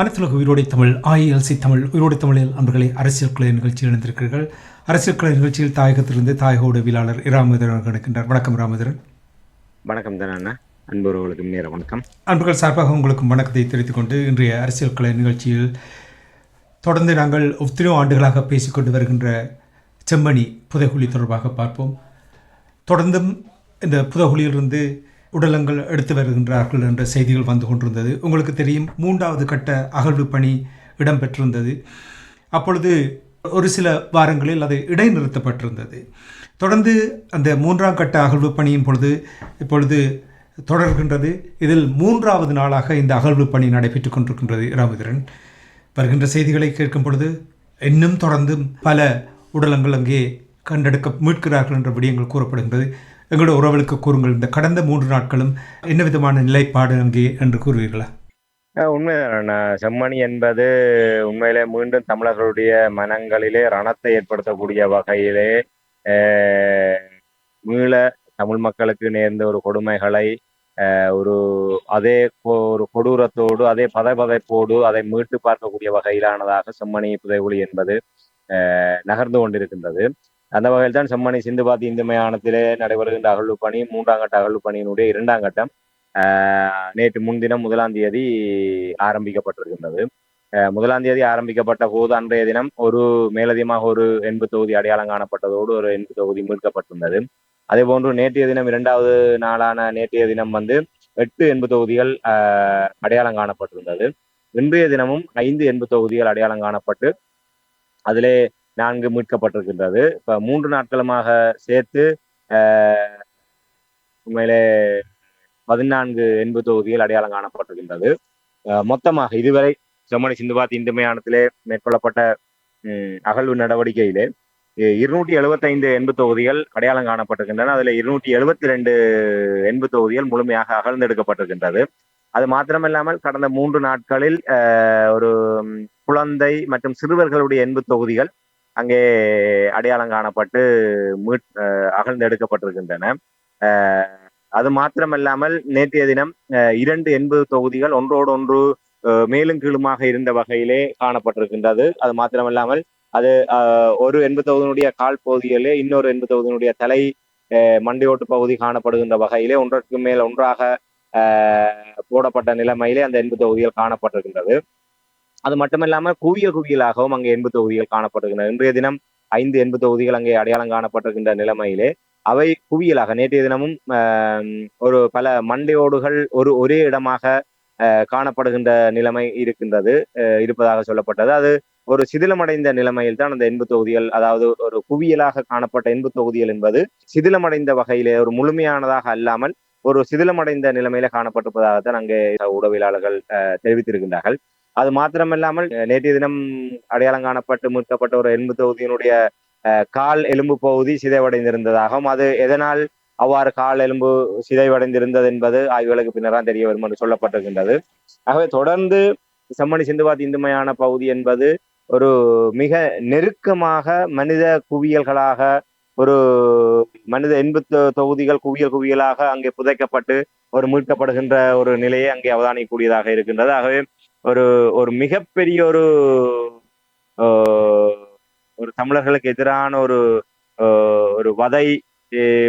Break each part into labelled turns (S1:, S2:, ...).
S1: அனைத்துலக உயிரோடை தமிழ் IELC தமிழ் உயிரோடை தமிழில் அன்பர்களை அரசியல் கலை நிகழ்ச்சியில் இணைந்திருக்கிறீர்கள். அரசியல் கலை நிகழ்ச்சியில் தாயகத்திலிருந்து தாயக உடவியலாளர் ராமதரன் கிடைக்கின்றார். வணக்கம் ராமதரன்.
S2: வணக்கம் தானே அன்பர்களுக்கு நேர வணக்கம்.
S1: அன்பர்கள் சார்பாக உங்களுக்கு வணக்கத்தை தெரிவித்துக் கொண்டு இன்றைய அரசியல் கலை நிகழ்ச்சியில் தொடர்ந்து நாங்கள் எத்தனையோ ஆண்டுகளாக பேசிக்கொண்டு வருகின்ற செம்மணி புதைகுழி தொடர்பாக பார்ப்போம். தொடர்ந்தும் இந்த புதைகுழியிலிருந்து உடலங்கள் எடுத்து வருகின்றார்கள் என்ற செய்திகள் வந்து கொண்டிருந்தது. உங்களுக்கு தெரியும், 3வது கட்ட அகழ்வு பணி இடம்பெற்றிருந்தது. அப்பொழுது ஒரு சில வாரங்களில் அது இடைநிறுத்தப்பட்டிருந்தது. தொடர்ந்து அந்த 3ஆம் கட்ட அகழ்வு பணியின் இப்பொழுது தொடர்கின்றது. இதில் 3வது நாளாக இந்த அகழ்வு பணி நடைபெற்றுக் கொண்டிருக்கின்றது. ராமதரன், வருகின்ற செய்திகளை கேட்கும் பொழுது இன்னும் தொடர்ந்து பல உடலங்கள் அங்கே மீட்கிறார்கள் என்ற விடயங்கள் கூறப்படுகின்றது. எங்களோட உறவுகளுக்கு கூறுங்கள், இந்த கடந்த 3 நாட்களும் என்ன விதமான நிலைப்பாடு அங்கே என்று கூறுவீர்களா?
S2: உண்மைதான். செம்மணி என்பது உண்மையிலே மீண்டும் தமிழர்களுடைய மனங்களிலே ரணத்தை ஏற்படுத்தக்கூடிய வகையிலே மீள தமிழ் மக்களுக்கு நேர்ந்த ஒரு கொடுமைகளை ஒரு கொடூரத்தோடு அதே பதைப்போடு அதை மீட்டு பார்க்கக்கூடிய வகையிலானதாக செம்மணி புதைகுழி என்பது நகர்ந்து கொண்டிருக்கின்றது. அந்த வகையில் தான் செம்மணி சிந்துபாத்தி இந்து மயானத்திலே நடைபெறுகின்ற அகழ்வு பணி 3ஆம் கட்ட அகழ்வு பணியினுடைய 2ஆம் கட்டம் நேற்று முன்தினம் 1ஆம் தேதி ஆரம்பிக்கப்பட்டிருக்கின்றது. 1ஆம் தேதி ஆரம்பிக்கப்பட்ட போது அன்றைய தினம் ஒரு மேலதிகமாக ஒரு எண்பு தொகுதி அடையாளம் காணப்பட்டதோடு ஒரு எண்பு தொகுதி மீட்கப்பட்டிருந்தது. அதே போன்று நேற்றைய தினம் 2வது நாளான நேற்றைய தினம் 8 எண்பு தொகுதிகள் அடையாளம் காணப்பட்டிருந்தது. இன்றைய தினமும் 5 எண்பு தொகுதிகள் அடையாளம் காணப்பட்டு அதிலே 4 மீட்கப்பட்டிருக்கின்றது. இப்ப 3 நாட்களுமாக சேர்த்து உண்மையிலே 14 எண்பு தொகுதிகள் அடையாளம் காணப்பட்டிருக்கின்றது. மொத்தமாக இதுவரை செம்மணி சிந்துபாத்தி இந்து மயானத்திலே மேற்கொள்ளப்பட்ட அகழ்வு நடவடிக்கையிலே 275 எண்பு தொகுதிகள் அடையாளம் காணப்பட்டிருக்கின்றன. அதுல 272 எண்பு தொகுதிகள் முழுமையாக அகழ்ந்தெடுக்கப்பட்டிருக்கின்றது. அது மாத்திரமில்லாமல் கடந்த 3 நாட்களில் ஒரு குழந்தை மற்றும் சிறுவர்களுடைய எண்பு தொகுதிகள் அங்கே அடையாளம் காணப்பட்டு அகழ்ந்தெடுக்கப்பட்டிருக்கின்றன. அது மாத்திரமல்லாமல் நேற்றைய தினம் 2 எண்பு தொகுதிகள் ஒன்றோடு ஒன்று மேலும் கீழுமாக இருந்த வகையிலே காணப்பட்டிருக்கின்றது. அது மாத்திரமல்லாமல் அது ஒரு எண்பு தொகுதியினுடைய கால் பகுதியிலே இன்னொரு எண்பு தொகுதியினுடைய தலை மண்டையோட்டு பகுதி காணப்படுகின்ற வகையிலே ஒன்றற்கு மேல் ஒன்றாக போடப்பட்ட நிலைமையிலே அந்த எண்பு தொகுதிகள் காணப்பட்டிருக்கின்றது. அது மட்டுமில்லாமல் குவியலாகவும் அங்கே எண்பு தொகுதிகள் காணப்பட்டிருக்கின்றன. இன்றைய தினம் 5 எண்பு தொகுதிகள் அங்கே அடையாளம் காணப்பட்டிருக்கின்ற நிலைமையிலே அவை குவியலாக நேற்றைய தினமும் ஒரு பல மண்டையோடுகள் ஒரே இடமாக காணப்படுகின்ற நிலைமை இருப்பதாக சொல்லப்பட்டது. அது ஒரு சிதிலமடைந்த நிலைமையில் தான் அந்த எண்பு தொகுதிகள், அதாவது ஒரு குவியலாக காணப்பட்ட எண்பு தொகுதிகள் என்பது சிதிலமடைந்த வகையிலே ஒரு முழுமையானதாக அல்லாமல் ஒரு சிதிலமடைந்த நிலைமையில காணப்பட்டிருப்பதாகத்தான் அங்கே உடவியலாளர்கள் தெரிவித்திருக்கின்றார்கள். அது மாத்திரமில்லாமல் நேற்றைய தினம் அடையாளம் காணப்பட்டு மீட்கப்பட்ட ஒரு எண்பு தொகுதியினுடைய கால் எலும்பு பகுதி சிதைவடைந்திருந்ததாகவும், அது எதனால் அவ்வாறு கால் எலும்பு சிதைவடைந்திருந்தது என்பது ஆய்வுகளுக்கு பின்னரான் தெரிய வரும் என்று சொல்லப்பட்டிருக்கின்றது. ஆகவே தொடர்ந்து செம்மணி சிந்துபாத்தி இந்து மயான பகுதி என்பது ஒரு மிக நெருக்கமாக மனித குவியல்களாக, ஒரு மனித எண்பு தொகுதிகள் குவியலாக அங்கே புதைக்கப்பட்டு ஒரு மீட்கப்படுகின்ற ஒரு நிலையை அங்கே அவதானிக்கக்கூடியதாக இருக்கின்றது. ஆகவே ஒரு மிகப்பெரிய ஒரு தமிழர்களுக்கு எதிரான ஒரு வதை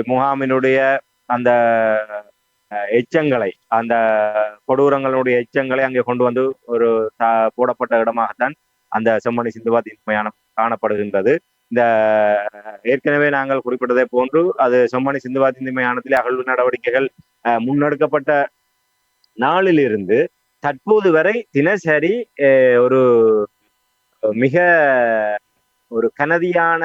S2: முகாமினுடைய அந்த எச்சங்களை, அந்த கொடூரங்களுடைய எச்சங்களை அங்கே கொண்டு வந்து ஒரு போடப்பட்ட இடமாகத்தான் அந்த செம்மணி சிந்துபாத்தி இந்து மயானம் காணப்படுகின்றது. இந்த ஏற்கனவே நாங்கள் குறிப்பிட்டதை போன்று அது செம்மணி சிந்துபாத்தி இந்து மயானத்திலே அகழ்வு நடவடிக்கைகள் முன்னெடுக்கப்பட்ட நாளிலிருந்து தற்போது வரை தினசரி ஒரு மிக ஒரு கனதியான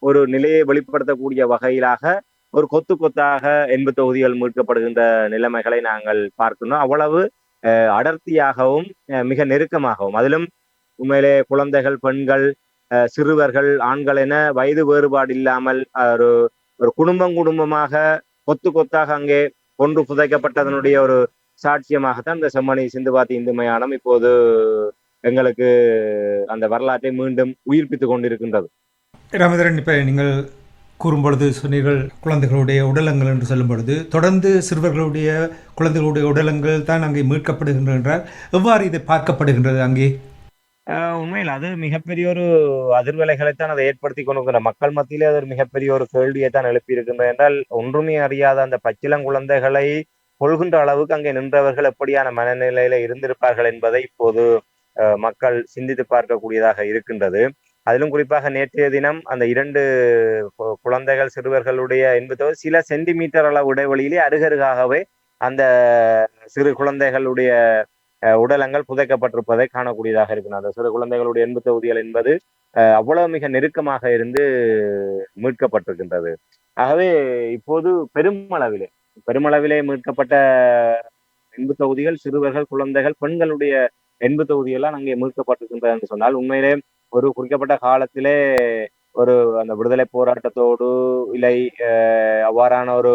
S2: ஒரு நிலையை வெளிப்படுத்தக்கூடிய வகையிலாக ஒரு கொத்தாக எண்பு தொகுதிகள் மீட்கப்படுகின்ற நிலைமைகளை நாங்கள் பார்க்கணும். அவ்வளவு அடர்த்தியாகவும் மிக நெருக்கமாகவும், அதிலும் உண்மையிலே குழந்தைகள், பெண்கள், சிறுவர்கள், ஆண்கள் என வயது வேறுபாடு இல்லாமல் ஒரு குடும்பமாக கொத்தாக அங்கே கொன்று புதைக்கப்பட்டதனுடைய ஒரு சாட்சியமாகத்தான் இந்த செம்மணி சிந்துபாத்தி இந்து மயானம் இப்போது எங்களுக்கு அந்த வரலாற்றை மீண்டும் உயிர்ப்பித்துக் கொண்டிருக்கின்றது.
S1: ராமதரன், இப்போ நீங்கள் கூறும்பொழுது சொன்னீர்கள் குழந்தைகளுடைய உடலங்கள் என்று சொல்லும் பொழுது தொடர்ந்து சிறுவர்களுடைய குழந்தைகளுடைய உடலங்கள் தான் அங்கே மீட்கப்படுகின்றன என்றால் எவ்வாறு இது பார்க்கப்படுகின்றது அங்கே?
S2: உண்மையில் அது மிகப்பெரிய ஒரு அதிர்வலைகளைத்தான் அதை ஏற்படுத்தி கொண்டிருக்கிற மக்கள் மத்தியிலே அது ஒரு மிகப்பெரிய ஒரு கேள்வியை தான் எழுப்பியிருக்கின்றது. என்றால் ஒன்றுமே அறியாத அந்த பச்சிளங்குழந்தைகளை கொள்கின்ற அளவுக்கு அங்கே நின்றவர்கள் எப்படியான மனநிலையில இருந்திருப்பார்கள் என்பதை இப்போது மக்கள் சிந்தித்து பார்க்கக்கூடியதாக இருக்கின்றது. அதிலும் குறிப்பாக நேற்றைய தினம் அந்த 2 குழந்தைகள் சிறுவர்களுடைய என்பது சில சென்டிமீட்டர் அளவு இடைவெளியிலே அருகருகாகவே அந்த சிறு குழந்தைகளுடைய உடலங்கள் புதைக்கப்பட்டிருப்பதை காணக்கூடியதாக இருக்கிறது. அந்த சிறு குழந்தைகளுடைய எண்பு தொகுதிகள் என்பது அவ்வளவு மிக நெருக்கமாக இருந்து மீட்கப்பட்டிருக்கின்றது. ஆகவே இப்போது பெருமளவிலே மீட்கப்பட்ட எண்பு தொகுதிகள் சிறுவர்கள், குழந்தைகள், பெண்களுடைய எண்பு தொகுதியெல்லாம் அங்கே மீட்கப்பட்டிருக்கின்றது என்று சொன்னால் உண்மையிலே ஒரு குறிக்கப்பட்ட காலத்திலே ஒரு அந்த விடுதலை போராட்டத்தோடு இல்லை அவ்வாறான ஒரு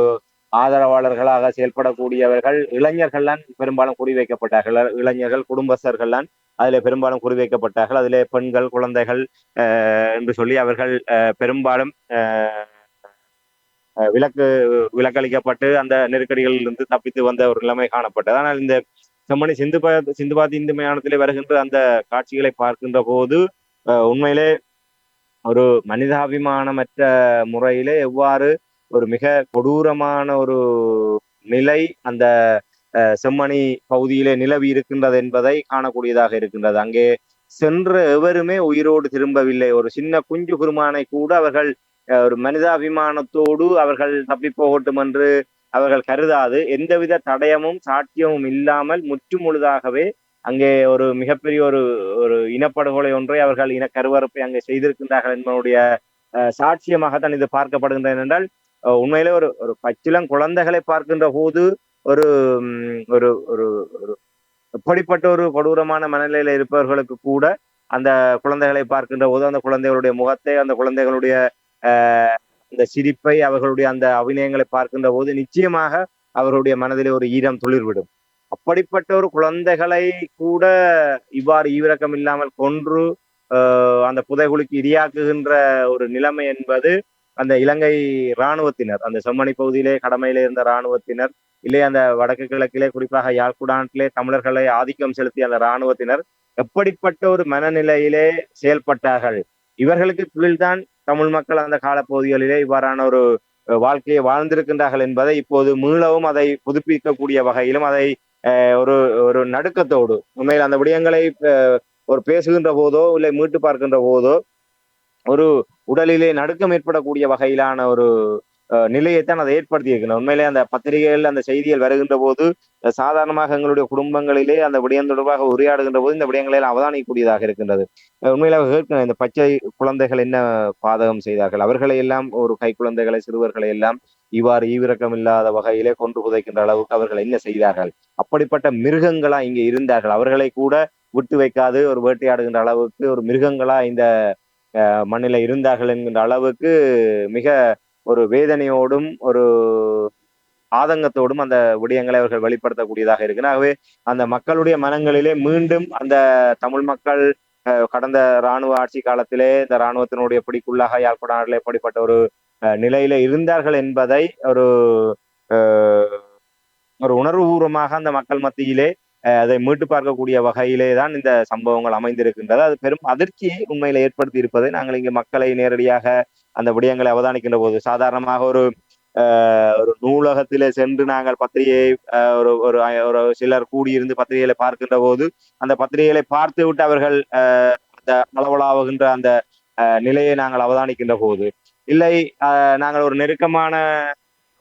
S2: ஆதரவாளர்களாக செயல்படக்கூடியவர்கள் இளைஞர்கள்லாம் பெரும்பாலும் குறிவைக்கப்பட்டார்கள். இளைஞர்கள் குடும்பஸ்தர்கள்லாம் அதிலே பெரும்பாலும் குறிவைக்கப்பட்டார்கள். அதிலே பெண்கள், குழந்தைகள் என்று சொல்லி அவர்கள் பெரும்பாலும் விலக்களிக்கப்பட்டு அந்த நெருக்கடிகளில் இருந்து தப்பித்து வந்த ஒரு நிலைமை காணப்பட்டது. ஆனால் இந்த செம்மணி சிந்துபாத்தி இந்து மயானத்திலே வருகின்ற அந்த காட்சிகளை பார்க்கின்ற போது உண்மையிலே ஒரு மனிதாபிமானமற்ற முறையிலே எவ்வாறு ஒரு மிக கொடூரமான ஒரு நிலை அந்த செம்மணி பகுதியிலே நிலவி இருக்கின்றது என்பதை காணக்கூடியதாக இருக்கின்றது. அங்கே சென்ற எவருமே உயிரோடு திரும்பவில்லை. ஒரு சின்ன குஞ்சு குருமானை கூட அவர்கள் ஒரு மனிதாபிமானத்தோடு அவர்கள் தப்பி போகட்டும் என்று அவர்கள் கருதாது எந்தவித தடயமும் சாட்சியமும் இல்லாமல் முற்றுமுழுதாகவே அங்கே ஒரு மிகப்பெரிய ஒரு ஒரு இனப்படுகொலை ஒன்றை அவர்கள் இனக்கருவறுப்பை அங்கே செய்திருக்கின்றார்கள் என்பதனுடைய சாட்சியமாகத்தான் இது பார்க்கப்படுகின்றன. என்றால் உண்மையிலே ஒரு ஒரு பச்சிளம் குழந்தைகளை பார்க்கின்ற போது ஒரு ஒரு ஒரு ஒரு எப்படிப்பட்ட ஒரு கொடூரமான மனநிலையில இருப்பவர்களுக்கு கூட அந்த குழந்தைகளை பார்க்கின்ற போது அந்த குழந்தைகளுடைய முகத்தை, அந்த குழந்தைகளுடைய அந்த சிரிப்பை, அவர்களுடைய அந்த அபிநயங்களை பார்க்கின்ற போது நிச்சயமாக அவர்களுடைய மனதிலே ஒரு ஈரம் துளிர்விடும். அப்படிப்பட்ட ஒரு குழந்தைகளை கூட இவ்வாறு ஈவிரக்கம் இல்லாமல் கொன்று அந்த புதைகுழிக்கு இரையாக்குகின்ற ஒரு நிலைமை என்பது அந்த இலங்கை இராணுவத்தினர், அந்த செம்மணி பகுதியிலே கடமையிலே இருந்த இராணுவத்தினர், இல்லை அந்த வடக்கு கிழக்கிலே குறிப்பாக யாழ்குடானத்திலே தமிழர்களை ஆதிக்கம் செலுத்திய அந்த இராணுவத்தினர் எப்படிப்பட்ட ஒரு மனநிலையிலே செயல்பட்டார்கள். இவர்களுக்கு கீழ்தான் தமிழ் மக்கள் அந்த காலப்பகுதிகளிலே இவ்வாறான ஒரு வாழ்க்கையை வாழ்ந்திருக்கின்றார்கள் என்பதை இப்போது மீளவும் அதை புதுப்பிக்கக்கூடிய வகையிலும் அதை ஒரு ஒரு நடுக்கத்தோடு உண்மையில் அந்த விடயங்களை ஒரு பேசுகின்ற போதோ இல்லை மீட்டு பார்க்கின்ற போதோ ஒரு உடலிலே நடுக்கம் ஏற்படக்கூடிய வகையிலான ஒரு நிலையைத்தான் அதை ஏற்படுத்தி இருக்கணும். உண்மையிலே அந்த பத்திரிகைகள் அந்த செய்திகள் வருகின்ற போது சாதாரணமாக எங்களுடைய குடும்பங்களிலே அந்த விடயம் தொடர்பாக உரையாடுகின்ற போது இந்த விடயங்களை எல்லாம் அவதானிக்கக்கூடியதாக இருக்கின்றது. உண்மையில கேட்கணும், இந்த பச்சை குழந்தைகள் என்ன பாதகம் செய்தார்கள், அவர்களை எல்லாம் ஒரு கை குழந்தைகளை சிறுவர்களை எல்லாம் இவ்வாறு ஈவிரக்கம் இல்லாத வகையிலே கொன்று புதைக்கின்ற அளவுக்கு அவர்கள் என்ன செய்தார்கள்? அப்படிப்பட்ட மிருகங்களா இங்கே இருந்தார்கள். அவர்களை கூட விட்டு வைக்காது ஒரு வேட்டையாடுகின்ற அளவுக்கு ஒரு மிருகங்களா இந்த மண்ணில இருந்தார்கள் என்கின்ற அளவுக்கு மிக ஒரு வேதனையோடும் ஒரு ஆதங்கத்தோடும் அந்த விடயங்களை அவர்கள் வெளிப்படுத்தக்கூடியதாக இருக்கு. ஆகவே அந்த மக்களுடைய மனங்களிலே மீண்டும் அந்த தமிழ் மக்கள் கடந்த இராணுவ ஆட்சி காலத்திலே இந்த இராணுவத்தினுடைய பிடிக்குள்ளாக யாழ்ப்பாணத்திலே எப்படிப்பட்ட ஒரு நிலையில இருந்தார்கள் என்பதை ஒரு ஒரு உணர்வுபூர்வமாக அந்த மக்கள் மத்தியிலே அதை மீட்டு பார்க்கக்கூடிய வகையிலே தான் இந்த சம்பவங்கள் அமைந்திருக்கின்றது. அது பெரும் அதிர்ச்சியை உண்மையில ஏற்படுத்தி இருப்பதை நாங்கள் இங்கு மக்களை நேரடியாக அந்த விடயங்களை அவதானிக்கின்ற போது சாதாரணமாக ஒரு ஒரு நூலகத்திலே சென்று நாங்கள் பத்திரிகையை ஒரு ஒரு சிலர் கூடியிருந்து பத்திரிகைகளை பார்க்கின்ற போது அந்த பத்திரிகைகளை பார்த்து விட்டு அவர்கள் அந்த அளவலாவுகின்ற அந்த நிலையை நாங்கள் அவதானிக்கின்ற போது, இல்லை நாங்கள் ஒரு நெருக்கமான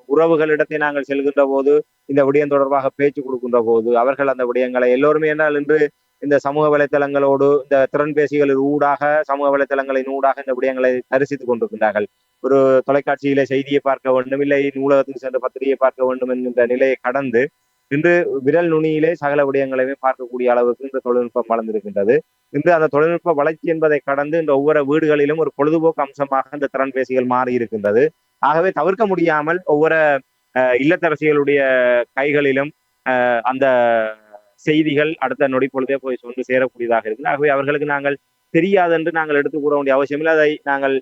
S2: உறவுகளிடத்தை நாங்கள் செல்கின்ற போது இந்த விடயம் தொடர்பாக பேச்சு கொடுக்கின்ற போது அவர்கள் அந்த விடயங்களை எல்லோருமே என்றால் இன்று இந்த சமூக வலைத்தளங்களோடு இந்த திறன்பேசிகளின் ஊடாக சமூக வலைத்தளங்களின் ஊடாக இந்த விடயங்களை தரிசித்துக் கொண்டிருக்கின்றார்கள். ஒரு தொலைக்காட்சியில செய்தியை பார்க்க வேண்டும், இல்லை நூலகத்துக்கு சென்று பத்திரிகையை பார்க்க வேண்டும் என்கின்ற நிலையை கடந்து இன்று விரல் நுனியிலே சகல விடயங்களையுமே பார்க்கக்கூடிய அளவுக்கு இந்த தொழில்நுட்பம் வளர்ந்திருக்கின்றது. இன்று அந்த தொழில்நுட்ப வளர்ச்சி என்பதை கடந்து இந்த ஒவ்வொரு வீடுகளிலும் ஒரு பொழுதுபோக்கு அம்சமாக இந்த திறன்பேசிகள் மாறி இருக்கின்றது. ஆகவே தவிர்க்க முடியாமல் ஒவ்வொரு இல்லத்தரசிகளுடைய கைகளிலும் அந்த செய்திகள் அடுத்த நொடி பொழுதே போய் சொந்து சேரக்கூடியதாக இருக்குது. ஆகவே அவர்களுக்கு நாங்கள் தெரியாதென்று நாங்கள் எடுத்துக் கூற வேண்டிய அவசியம் இல்லை. அதை நாங்கள்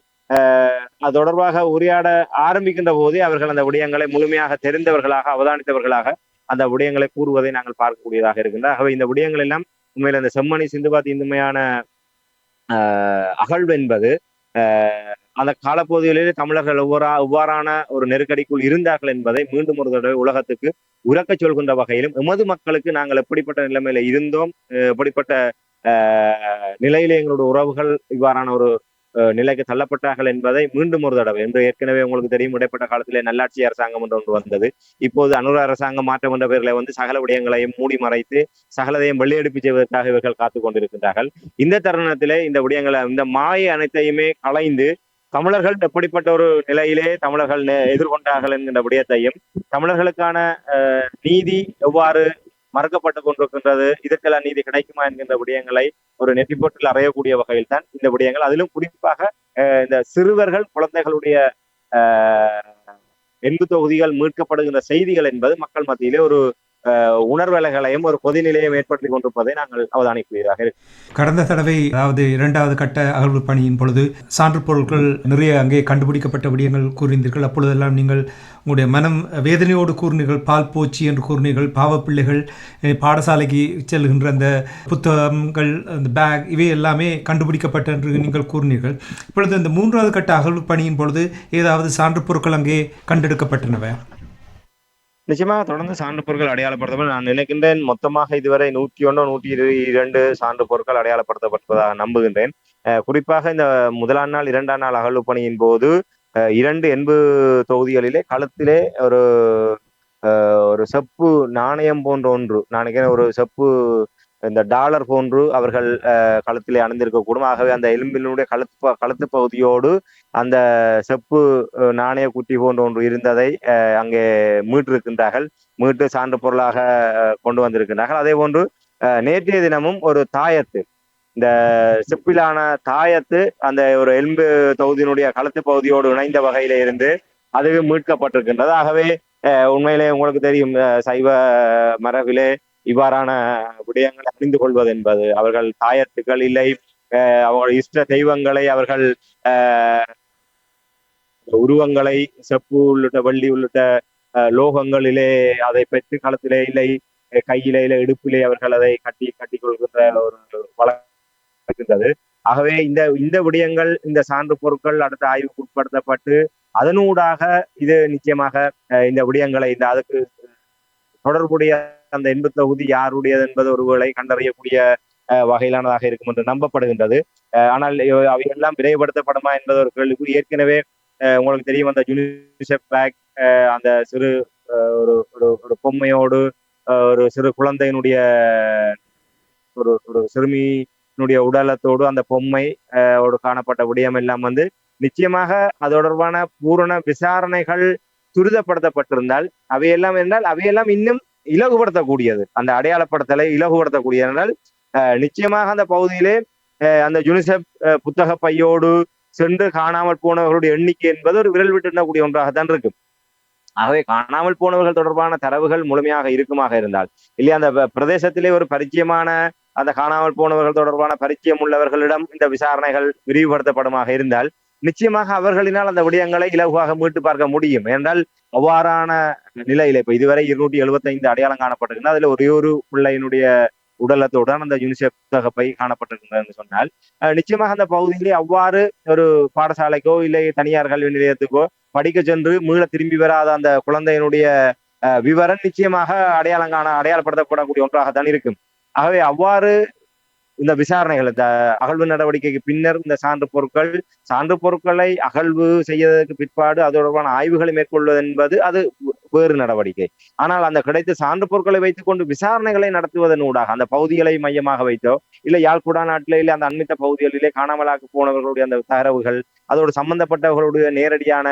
S2: அது தொடர்பாக உரையாட ஆரம்பிக்கின்ற போதே அவர்கள் அந்த விடயங்களை முழுமையாக தெரிந்தவர்களாக அவதானித்தவர்களாக அந்த விடயங்களை கூறுவதை நாங்கள் பார்க்கக்கூடியதாக இருக்கின்றன. ஆகவே இந்த விடயங்கள் எல்லாம் உண்மையில் அந்த செம்மணி சிந்துபாத் இந்துமையான அகழ்வு என்பது அந்த காலப்பகுதிகளிலே தமிழர்கள் எவ்வாறான ஒரு நெருக்கடிக்குள் இருந்தார்கள் என்பதை மீண்டும் ஒரு தடவை உலகத்துக்கு உறக்க சொல்கின்ற வகையிலும் எமது மக்களுக்கு நாங்கள் எப்படிப்பட்ட நிலைமையில இருந்தோம், எப்படிப்பட்ட நிலையில எங்களுடைய உறவுகள் இவ்வாறான ஒரு நிலைக்கு தள்ளப்பட்டார்கள் என்பதை மீண்டும் ஒரு தடவை என்று ஏற்கனவே உங்களுக்கு தெரியும், இடைப்பட்ட காலத்திலே நல்லாட்சி அரசாங்கம் ஒன்று வந்தது. இப்போது அனுர அரசாங்கம் மாற்றம் என்ற பெயர்களை சகல விடயங்களையும் மூடி மறைத்து சகலதையும் வெள்ளையெடுப்பு செய்வதற்காக இவர்கள் காத்துக் கொண்டிருக்கின்றார்கள். இந்த தருணத்திலே இந்த விடயங்களை இந்த மாயை அனைத்தையுமே களைந்து தமிழர்கள் எப்படிப்பட்ட ஒரு நிலையிலே தமிழர்கள் எதிர்கொண்டார்கள் என்கின்ற விடயத்தையும் தமிழர்களுக்கான நீதி எவ்வாறு மறக்கப்பட்டு கொண்டிருக்கின்றது, இதற்கெல்லாம் நீதி கிடைக்குமா என்கின்ற விடயங்களை ஒரு நெட்டிப்பொட்டில் அறையக்கூடிய வகையில் தான் இந்த விடயங்கள். அதிலும் குறிப்பாக இந்த சிறுவர்கள் குழந்தைகளுடைய எண்பு தொகுதிகள் மீட்கப்படுகின்ற செய்திகள் என்பது மக்கள் மத்தியிலே ஒரு உணர்வலைகளையும் ஒரு பொதுநிலையும் ஏற்படுத்தி கொண்டிருப்பதை நாங்கள் அவதானிக்கூடியதாக இருக்கு.
S1: கடந்த தடவை அதாவது 2வது கட்ட அகழ்வு பணியின் பொழுது சான்று பொருட்கள் நிறைய அங்கே கண்டுபிடிக்கப்பட்ட விடயங்கள் கூறினீர்கள். அப்பொழுதெல்லாம் நீங்கள் உங்களுடைய மனம் வேதனையோடு கூறினீர்கள். பால் பூச்சி என்று கூறினீர்கள். பாவப்பிள்ளைகள் பாடசாலைக்கு செல்கின்ற அந்த புத்தகங்கள், அந்த பேக், இவை எல்லாமே கண்டுபிடிக்கப்பட்ட என்று நீங்கள் கூறினீர்கள். இப்பொழுது இந்த 3வது கட்ட அகழ்வு பணியின் பொழுது ஏதாவது சான்று பொருட்கள் அங்கே கண்டெடுக்கப்பட்டனவா?
S2: நிச்சயமாக தொடர்ந்து சான்று பொருட்கள் அடையாளப்படுத்தப்படும். நான் நினைக்கின்றேன் மொத்தமாக இதுவரை 101 102 சான்று பொருட்கள் அடையாளப்படுத்தப்பட்டதாக நம்புகின்றேன். குறிப்பாக இந்த முதலாம் நாள் 2ஆம் நாள் அகழ்வு பணியின் போது 2 எண்பு தொகுதிகளிலே கழுத்திலே ஒரு செப்பு நாணயம் போன்ற ஒன்று, நான் நினைக்கிறேன் ஒரு செப்பு இந்த டாலர் போன்று அவர்கள் களத்திலே அணிந்திருக்கக்கூடும். ஆகவே அந்த எலும்பினுடைய கழுத்து பகுதியோடு அந்த செப்பு நாணய குட்டி போன்ற ஒன்று இருந்ததை அங்கே மீட்டிருக்கின்றார்கள். மீட்டு சான்று பொருளாக கொண்டு வந்திருக்கின்றார்கள். அதே போன்று நேற்றைய தினமும் ஒரு தாயத்து, இந்த செப்பிலான தாயத்து அந்த ஒரு எலும்பு தொகுதியினுடைய கழுத்து பகுதியோடு இணைந்த வகையில இருந்து அது மீட்கப்பட்டிருக்கின்றது. ஆகவே உண்மையிலே உங்களுக்கு தெரியும், சைவ மரபிலே இவ்வாறான விடயங்களை அறிந்து கொள்வது என்பது, அவர்கள் தாயத்துக்கள் இல்லை அவர்கள் இஷ்ட தெய்வங்களை அவர்கள் உருவங்களை செப்பு உள்ளிட்ட வெள்ளி உள்ளிட்ட லோகங்களிலே அதை பெற்று காலத்திலே இல்லை கையிலே இல்லை இடுப்பிலே அவர்கள் அதை கட்டி கொள்கின்ற ஒரு வழக்கம் இருக்கின்றது. ஆகவே இந்த விடயங்கள், இந்த சான்று பொருட்கள் அடுத்த ஆய்வுக்கு உட்படுத்தப்பட்டு அதனூடாக இது நிச்சயமாக இந்த விடயங்களை இந்த அதுக்கு தொடர்புடைய அந்த எண்பு தொகுதி யாருடையது என்பது ஒருவேளை கண்டறியக்கூடிய வகையிலானதாக இருக்கும் என்று நம்பப்படுகின்றது. ஆனால் அவையெல்லாம் விரைவுபடுத்தப்படுமா என்பது ஒரு கேள்வி. ஏற்கனவே உங்களுக்கு தெரியும், அந்த யூனிசெஃப் பேக், அந்த சிறு ஒரு பொம்மையோடு ஒரு சிறு குழந்தையினுடைய ஒரு சிறுமியினுடைய உடலத்தோடு அந்த பொம்மை காணப்பட்ட விடயம் எல்லாம் நிச்சயமாக அது தொடர்பான பூரண விசாரணைகள் துரிதப்படுத்தப்பட்டிருந்தால் அவையெல்லாம் என்றால் அவையெல்லாம் இன்னும் இலகுபடுத்தக்கூடியது, அந்த அடையாளப்படுத்தலை இலகுபடுத்தக்கூடியது என்றால் நிச்சயமாக அந்த பகுதியிலே அந்த யூனிசெஃப் புத்தக பையோடு சென்று காணாமல் போனவர்களுடைய எண்ணிக்கை என்பது ஒரு விரல் விட்டு எண்ணக்கூடிய ஒன்றாகத்தான் இருக்கும். ஆகவே காணாமல் போனவர்கள் தொடர்பான தரவுகள் முழுமையாக இருக்குமாக இருந்தால், இல்லையா அந்த பிரதேசத்திலே ஒரு பரிச்சயமான அந்த காணாமல் போனவர்கள் தொடர்பான பரிச்சயம் உள்ளவர்களிடம் இந்த விசாரணைகள் விரிவுபடுத்தப்படுமாக இருந்தால் நிச்சயமாக அவர்களினால் அந்த விடயங்களை இலகுவாக மீட்டு பார்க்க முடியும். என்றால் அவ்வாறான நிலையில இப்ப இதுவரை 275 அடையாளம் காணப்பட்டிருக்கிறது. அதுல ஒரே ஒரு பிள்ளையினுடைய உடலத்துடன் அந்த யூனிசெஃப் புத்தகப்பை காணப்பட்டிருக்கின்றதுன்னு சொன்னால் நிச்சயமாக அந்த பகுதியிலே அவ்வாறு ஒரு பாடசாலைக்கோ இல்லை தனியார் கல்வி நிலையத்துக்கோ படிக்க சென்று மீள திரும்பி வராத அந்த குழந்தையினுடைய விவரம் நிச்சயமாக அடையாளப்படுத்தப்படக்கூடிய ஒன்றாகத்தான் இருக்கும். ஆகவே அவ்வாறு இந்த விசாரணைகள், இந்த அகழ்வு நடவடிக்கைக்கு பின்னர் இந்த சான்று பொருட்களை அகழ்வு செய்வதற்கு பிற்பாடு அது தொடர்பான ஆய்வுகளை மேற்கொள்வது என்பது அது வேறு நடவடிக்கை. ஆனால் அந்த கிடைத்த சான்று பொருட்களை வைத்துக் கொண்டு விசாரணைகளை நடத்துவதனூடாக அந்த பகுதிகளை மையமாக வைத்தோ இல்லை யாழ்குடா நாட்டிலே இல்லை அந்த அண்மித்த பகுதிகளிலே காணாமலாக போனவர்களுடைய அந்த தரவுகள், அதோடு சம்பந்தப்பட்டவர்களுடைய நேரடியான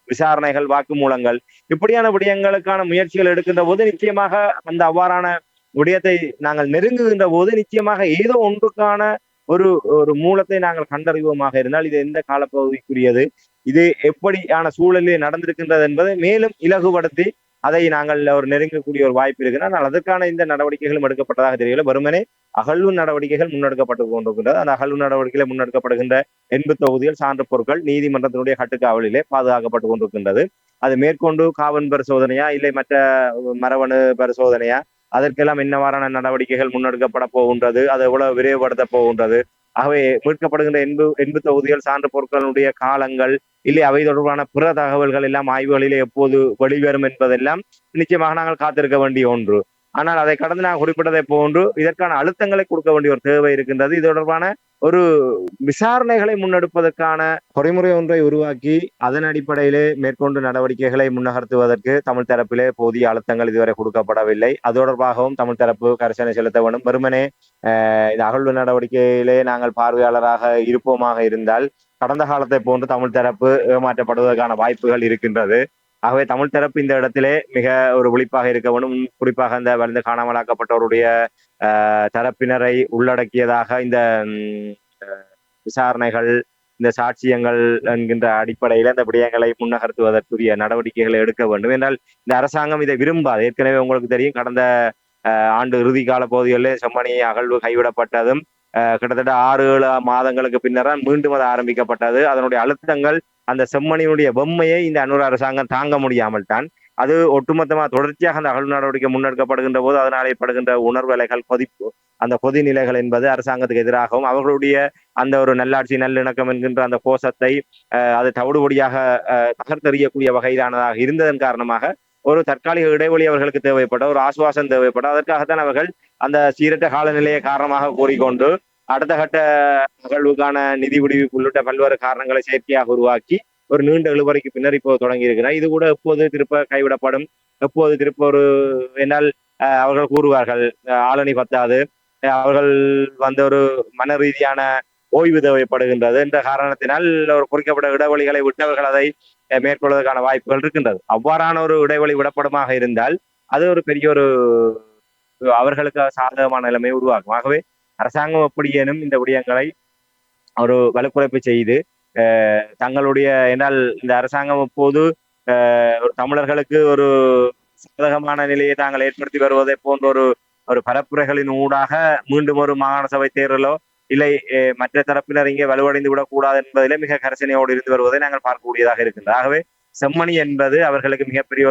S2: விசாரணைகள், வாக்குமூலங்கள், இப்படியான விடயங்களுக்கான முயற்சிகள் எடுக்கின்ற போது நிச்சயமாக அந்த அவ்வாறான விடயத்தை நாங்கள் நெருங்குகின்ற போது நிச்சயமாக ஏதோ ஒன்றுக்கான ஒரு மூலத்தை நாங்கள் கண்டறிவோமாக இருந்தால் இது எந்த காலப்பகுதிக்குரியது, இது எப்படியான சூழலில் நடந்திருக்கின்றது என்பதை மேலும் இலகுபடுத்தி அதை நாங்கள் ஒரு நெருங்கக்கூடிய ஒரு வாய்ப்பு இருக்குன்னா ஆனால் அதற்கான இந்த நடவடிக்கைகளும் எடுக்கப்பட்டதாக தெரியல. வெறுமனே அகழ்வு நடவடிக்கைகள் முன்னெடுக்கப்பட்டு கொண்டிருக்கின்றது. அந்த அகழ்வு நடவடிக்கைகள் முன்னெடுக்கப்படுகின்ற 80 தொகுதிகள் சான்று பொருட்கள் நீதிமன்றத்தினுடைய கட்டுக்காவலிலே பாதுகாக்கப்பட்டு கொண்டிருக்கின்றது. அது மேற்கொண்டு காவல் பரிசோதனையா இல்லை மற்ற மரபணு பரிசோதனையா அதற்கெல்லாம் என்னவாறான நடவடிக்கைகள் முன்னெடுக்கப்பட போகின்றது, அது எவ்வளவு விரைவுபடுத்த போகின்றது, ஆகவே மீட்கப்படுகின்ற 80 தொகுதிகள் சான்று பொருட்களுடைய காலங்கள் இல்லை அவை தொடர்பான பிற தகவல்கள் எல்லாம் ஆய்வுகளிலே எப்போது வெளிவரும் என்பதெல்லாம் நிச்சயமாக நாங்கள் காத்திருக்க வேண்டிய ஒன்று. ஆனால் அதை கடந்து நான் குறிப்பிட்டதை போன்று இதற்கான அழுத்தங்களை கொடுக்க வேண்டிய ஒரு தேவை இருக்கின்றது. இது தொடர்பான ஒரு விசாரணைகளை முன்னெடுப்பதற்கான பொறிமுறை ஒன்றை உருவாக்கி அதன் அடிப்படையிலே மேற்கொண்டு நடவடிக்கைகளை முன்னகர்த்துவதற்கு தமிழ் தரப்பிலே போதிய அழுத்தங்கள் இதுவரை கொடுக்கப்படவில்லை. அது தொடர்பாகவும் தமிழ் தரப்பு கரிசனை செலுத்த வேண்டும். வெறுமனே இந்த அகழ்வு நடவடிக்கையிலே நாங்கள் பார்வையாளராக இருப்போமாக இருந்தால் கடந்த காலத்தை போன்று தமிழ் தரப்பு ஏமாற்றப்படுவதற்கான வாய்ப்புகள் இருக்கின்றது. ஆகவே தமிழ் தரப்பு இந்த இடத்திலே மிக ஒரு விழிப்பாக இருக்க வேண்டும். குறிப்பாக இந்த வலிந்து காணாமலாக்கப்பட்டவருடைய தரப்பினரை உள்ளடக்கியதாக இந்த விசாரணைகள், இந்த சாட்சியங்கள் என்கின்ற அடிப்படையில் இந்த விடயங்களை முன்னகர்த்துவதற்குரிய நடவடிக்கைகளை எடுக்க வேண்டும். என்றால் இந்த அரசாங்கம் இதை விரும்பாது. ஏற்கனவே உங்களுக்கு தெரியும், கடந்த ஆண்டு இறுதி கால பகுதிகளில் செம்மணி அகழ்வு கைவிடப்பட்டதும் கிட்டத்தட்ட 6-7 மாதங்களுக்கு பின்னர் மீண்டும் அது ஆரம்பிக்கப்பட்டது. அதனுடைய அழுத்தங்கள் அந்த செம்மணியினுடைய வெம்மையை இந்த அன்னூர் அரசாங்கம் தாங்க முடியாமல் தான் அது ஒட்டுமொத்தமாக தொடர்ச்சியாக அந்த அகழ்வு நடவடிக்கை முன்னெடுக்கப்படுகின்ற போது அதனால் ஏற்படுகின்ற உணர்வலைகள், கொதிப்பு, அந்த கொதிநிலைகள் என்பது அரசாங்கத்துக்கு எதிராகவும் அவர்களுடைய அந்த ஒரு நல்லாட்சி நல்லிணக்கம் என்கின்ற அந்த கோஷத்தை அது தவிடுபடியாக தகர்த்தெறியக்கூடிய வகையிலானதாக இருந்ததன் காரணமாக ஒரு தற்காலிக இடைவெளி அவர்களுக்கு தேவைப்பட்ட ஒரு ஆசுவாசம் தேவைப்பட்ட அதற்காகத்தான் அவர்கள் அந்த சீரற்ற காலநிலையை காரணமாக கூறிக்கொண்டு அடுத்த கட்ட அகழ்வுக்கான நிதி விடுவிப்பு உள்ளிட்ட பல்வேறு காரணங்களை செயற்கையாக உருவாக்கி ஒரு நீண்ட இழுவறைக்கு பின்னர் இப்போ தொடங்கி இருக்கிறார். இது கூட எப்போது திருப்ப கைவிடப்படும், எப்போது திருப்ப ஒரு என்னால் அவர்கள் கூறுவார்கள் ஆளணி பத்தாது, அவர்கள் ஒரு மன ரீதியான ஓய்வு தேவைப்படுகின்றது என்ற காரணத்தினால் ஒரு குறிக்கப்பட்ட இடைவெளிகளை விட்டவர்கள் அதை மேற்கொள்வதற்கான வாய்ப்புகள் இருக்கின்றது. அவ்வாறான ஒரு இடைவெளி விடப்படுமாக இருந்தால் அது ஒரு பெரிய ஒரு அவர்களுக்கு சாதகமான நிலைமையை உருவாக்கும். ஆகவே அரசாங்கம் எப்படியேனும் இந்த விடயங்களை ஒரு வலுக்குறைப்பு செய்து தங்களுடைய என்னால் இந்த அரசாங்கம் இப்போது ஒரு தமிழர்களுக்கு ஒரு சாதகமான நிலையை தாங்கள் ஏற்படுத்தி வருவதை போன்ற ஒரு பரப்புரைகளின் ஊடாக மீண்டும் ஒரு மாகாண சபை தேர்தலோ இல்லை மற்ற தரப்பினர் இங்கே வலுவடைந்து விடக்கூடாது என்பதிலே மிக கரிசனையோடு இருந்து வருவதை நாங்கள் பார்க்கக்கூடியதாக இருக்கின்றது. ஆகவே செம்மணி என்பது அவர்களுக்கு மிகப்பெரிய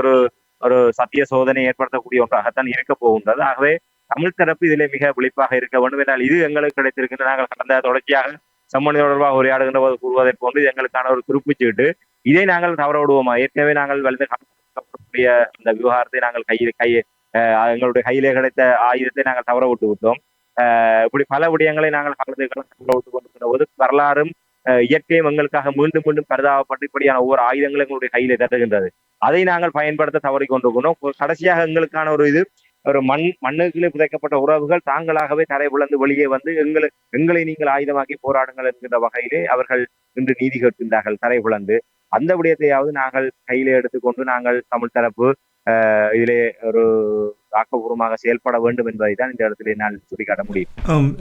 S2: ஒரு சத்திய சோதனை ஏற்படுத்தக்கூடிய ஒன்றாகத்தான் இருக்க போகின்றது. ஆகவே தமிழ் தரப்பு இதிலே மிக விழிப்பாக இருக்க வேண்டும். என்றால் இது எங்களுக்கு கிடைத்திருக்கின்ற நாங்கள் கடந்த தொடர்ச்சியாக செம்மணி தொடர்பாக உரையாடுகின்ற போது கூறுவதை போன்று இது எங்களுக்கான ஒரு துருப்புச்சீட்டு. இதை நாங்கள் தவற விடுவோமா? ஏற்கனவே நாங்கள் வலிந்து காணக்கூடிய அந்த விவகாரத்தை நாங்கள் எங்களுடைய கையிலே கிடைத்த ஆயுதத்தை நாங்கள் தவற விட்டு விட்டோம். இப்படி பல விடயங்களை நாங்கள் தவற விட்டு கொண்டிருக்கிற போது வரலாறும் இயற்கையும் எங்களுக்காக மீண்டும் மீண்டும் பரிதாபப்பட்டு இப்படியான ஒவ்வொரு ஆயுதங்களும் எங்களுடைய கையிலே தருகின்றது. அதை நாங்கள் பயன்படுத்த தவறி கொண்டிருக்கிறோம். கடைசியாக எங்களுக்கான ஒரு மண்ணுக்குள்ளே புதைக்கப்பட்ட உறவுகள் தாங்களாகவே தரை விழுந்து வெளியே வந்து எங்களை நீங்கள் ஆயுதமாக்கி போராடுங்கள் என்கின்ற வகையிலே அவர்கள் இன்று நீதி கேட்கின்றார்கள் தரை விழுந்து. அந்த விடயத்தையாவது நாங்கள் கையிலே எடுத்துக்கொண்டு நாங்கள் தமிழ் தரப்பு இதிலே ஒரு ஆக்கப்பூர்வமாக செயல்பட வேண்டும் என்பதை தான் இந்த இடத்திலே நான் சுட்டிக்காட்ட முடியும்.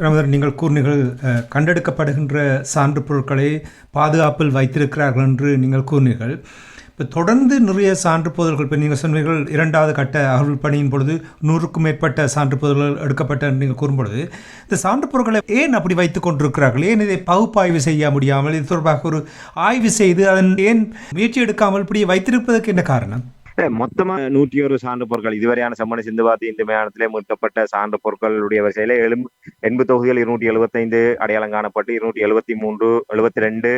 S1: ராமதர், நீங்கள் கூறினீர்கள் கண்டெடுக்கப்படுகின்ற சான்று பொருட்களை பாதுகாப்பில் வைத்திருக்கிறார்கள் என்று நீங்கள் கூறினீர்கள். இப்போ தொடர்ந்து நிறைய சான்றுபோதல்கள், இப்போ நீங்கள் சொன்னீர்கள் 2வது கட்ட அகழ்வு பணியின் பொழுது 100க்கும் மேற்பட்ட சான்றுபோதல்கள் எடுக்கப்பட்ட நீங்கள் கூறும்பொழுது இந்த சான்றுபொருட்களை ஏன் அப்படி வைத்துக் கொண்டிருக்கிறார்கள்? ஏன் இதை பகுப்பாய்வு செய்ய முடியாமல் இது தொடர்பாக ஒரு ஆய்வு செய்து அதன் ஏன் முயற்சி எடுக்காமல் இப்படி வைத்திருப்பதற்கு என்ன காரணம்?
S2: மொத்தமா 101 சான்று பொருட்கள் இதுவரையான செம்மணி சிந்துவாத்தி இந்த மயானத்திலே மீட்கப்பட்ட சான்று பொருட்களுடைய வரிசையில 80 தொகுதிகள் 275 அடையாளம் காணப்பட்டு 273, 72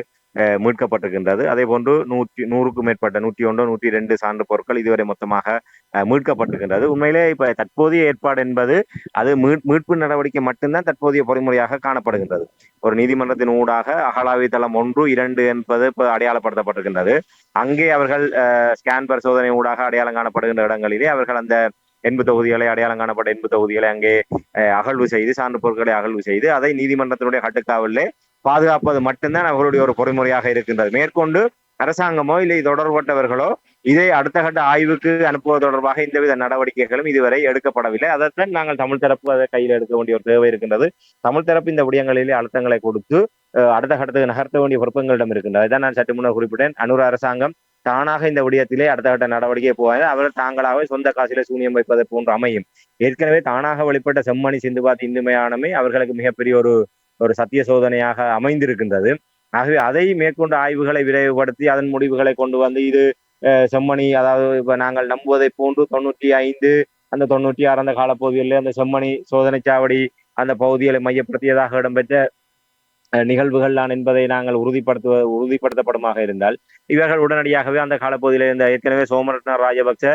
S2: மீட்கப்பட்டிருக்கின்றது. அதே போன்று 100க்கும் மேற்பட்ட 101, 102 சான்று பொருட்கள் இதுவரை மொத்தமாக மீட்கப்பட்டிருக்கின்றது. உண்மையிலே இப்ப தற்போதைய ஏற்பாடு என்பது அது மீட்பு நடவடிக்கை மட்டும்தான் தற்போதைய பொறிமுறையாக காணப்படுகின்றது. ஒரு நீதிமன்றத்தின் ஊடாக அகழாய்வு தளம் 1, 2 என்பது இப்ப அடையாளப்படுத்தப்பட்டிருக்கின்றது. அங்கே அவர்கள் ஸ்கேன் பரிசோதனை ஊடாக அடையாளம் காணப்படுகின்ற இடங்களிலே அவர்கள் அந்த 80 தொகுதிகளை அடையாளம் காணப்பட்ட 80 தொகுதிகளை அங்கே அகழ்வு செய்து சான்று பொருட்களை அகழ்வு செய்து அதை நீதிமன்றத்தினுடைய கட்டுக்காவலிலே பாதுகாப்பது மட்டும்தான் அவர்களுடைய ஒரு பொறிமுறையாக இருக்கின்றது. மேற்கொண்டு அரசாங்கமோ இல்லை தொடர்பட்டவர்களோ இதை அடுத்த கட்ட ஆய்வுக்கு அனுப்புவது தொடர்பாக எந்தவித நடவடிக்கைகளும் இதுவரை எடுக்கப்படவில்லை. அதைத்தான் நாங்கள் தமிழ் தரப்பு அதை கையில் எடுக்க வேண்டிய ஒரு தேவை இருக்கின்றது. தமிழ் தரப்பு இந்த விடயங்களிலே அழுத்தங்களை கொடுத்து அடுத்த கட்டத்துக்கு நகர்த்த வேண்டிய பொறுப்புகளிடம் இருக்கின்றது. அதான் நான் சற்று முன்னர் குறிப்பிட்டேன். அன்னூர் அரசாங்கம் தானாக இந்த விடயத்திலே அடுத்த கட்ட நடவடிக்கை போவாங்க. அவர்கள் தாங்களாகவே சொந்த காசிலே சூனியம் வைப்பதை போன்று அமையும். ஏற்கனவே தானாக வெளிப்பட்ட செம்மணி சிந்துபாத் இந்து மயானமே அவர்களுக்கு மிகப்பெரிய ஒரு சத்திய சோதனையாக அமைந்திருக்கின்றது. ஆகவே அதை மேற்கொண்டு ஆய்வுகளை விரைவுபடுத்தி அதன் முடிவுகளை கொண்டு வந்து இது செம்மணி, அதாவது இப்ப நாங்கள் நம்புவதை போன்று 95 அந்த 96 அந்த காலப்பகுதிகளில் அந்த செம்மணி சோதனை சாவடி அந்த பகுதிகளை மையப்படுத்தியதாக இடம்பெற்ற நிகழ்வுகள் என்பதை நாங்கள் உறுதிப்படுத்தப்படுமாக இருந்தால் இவர்கள் உடனடியாகவே அந்த காலப்பகுதியில் இருந்த ஏற்கனவே சோமரத்ன ராஜபக்ச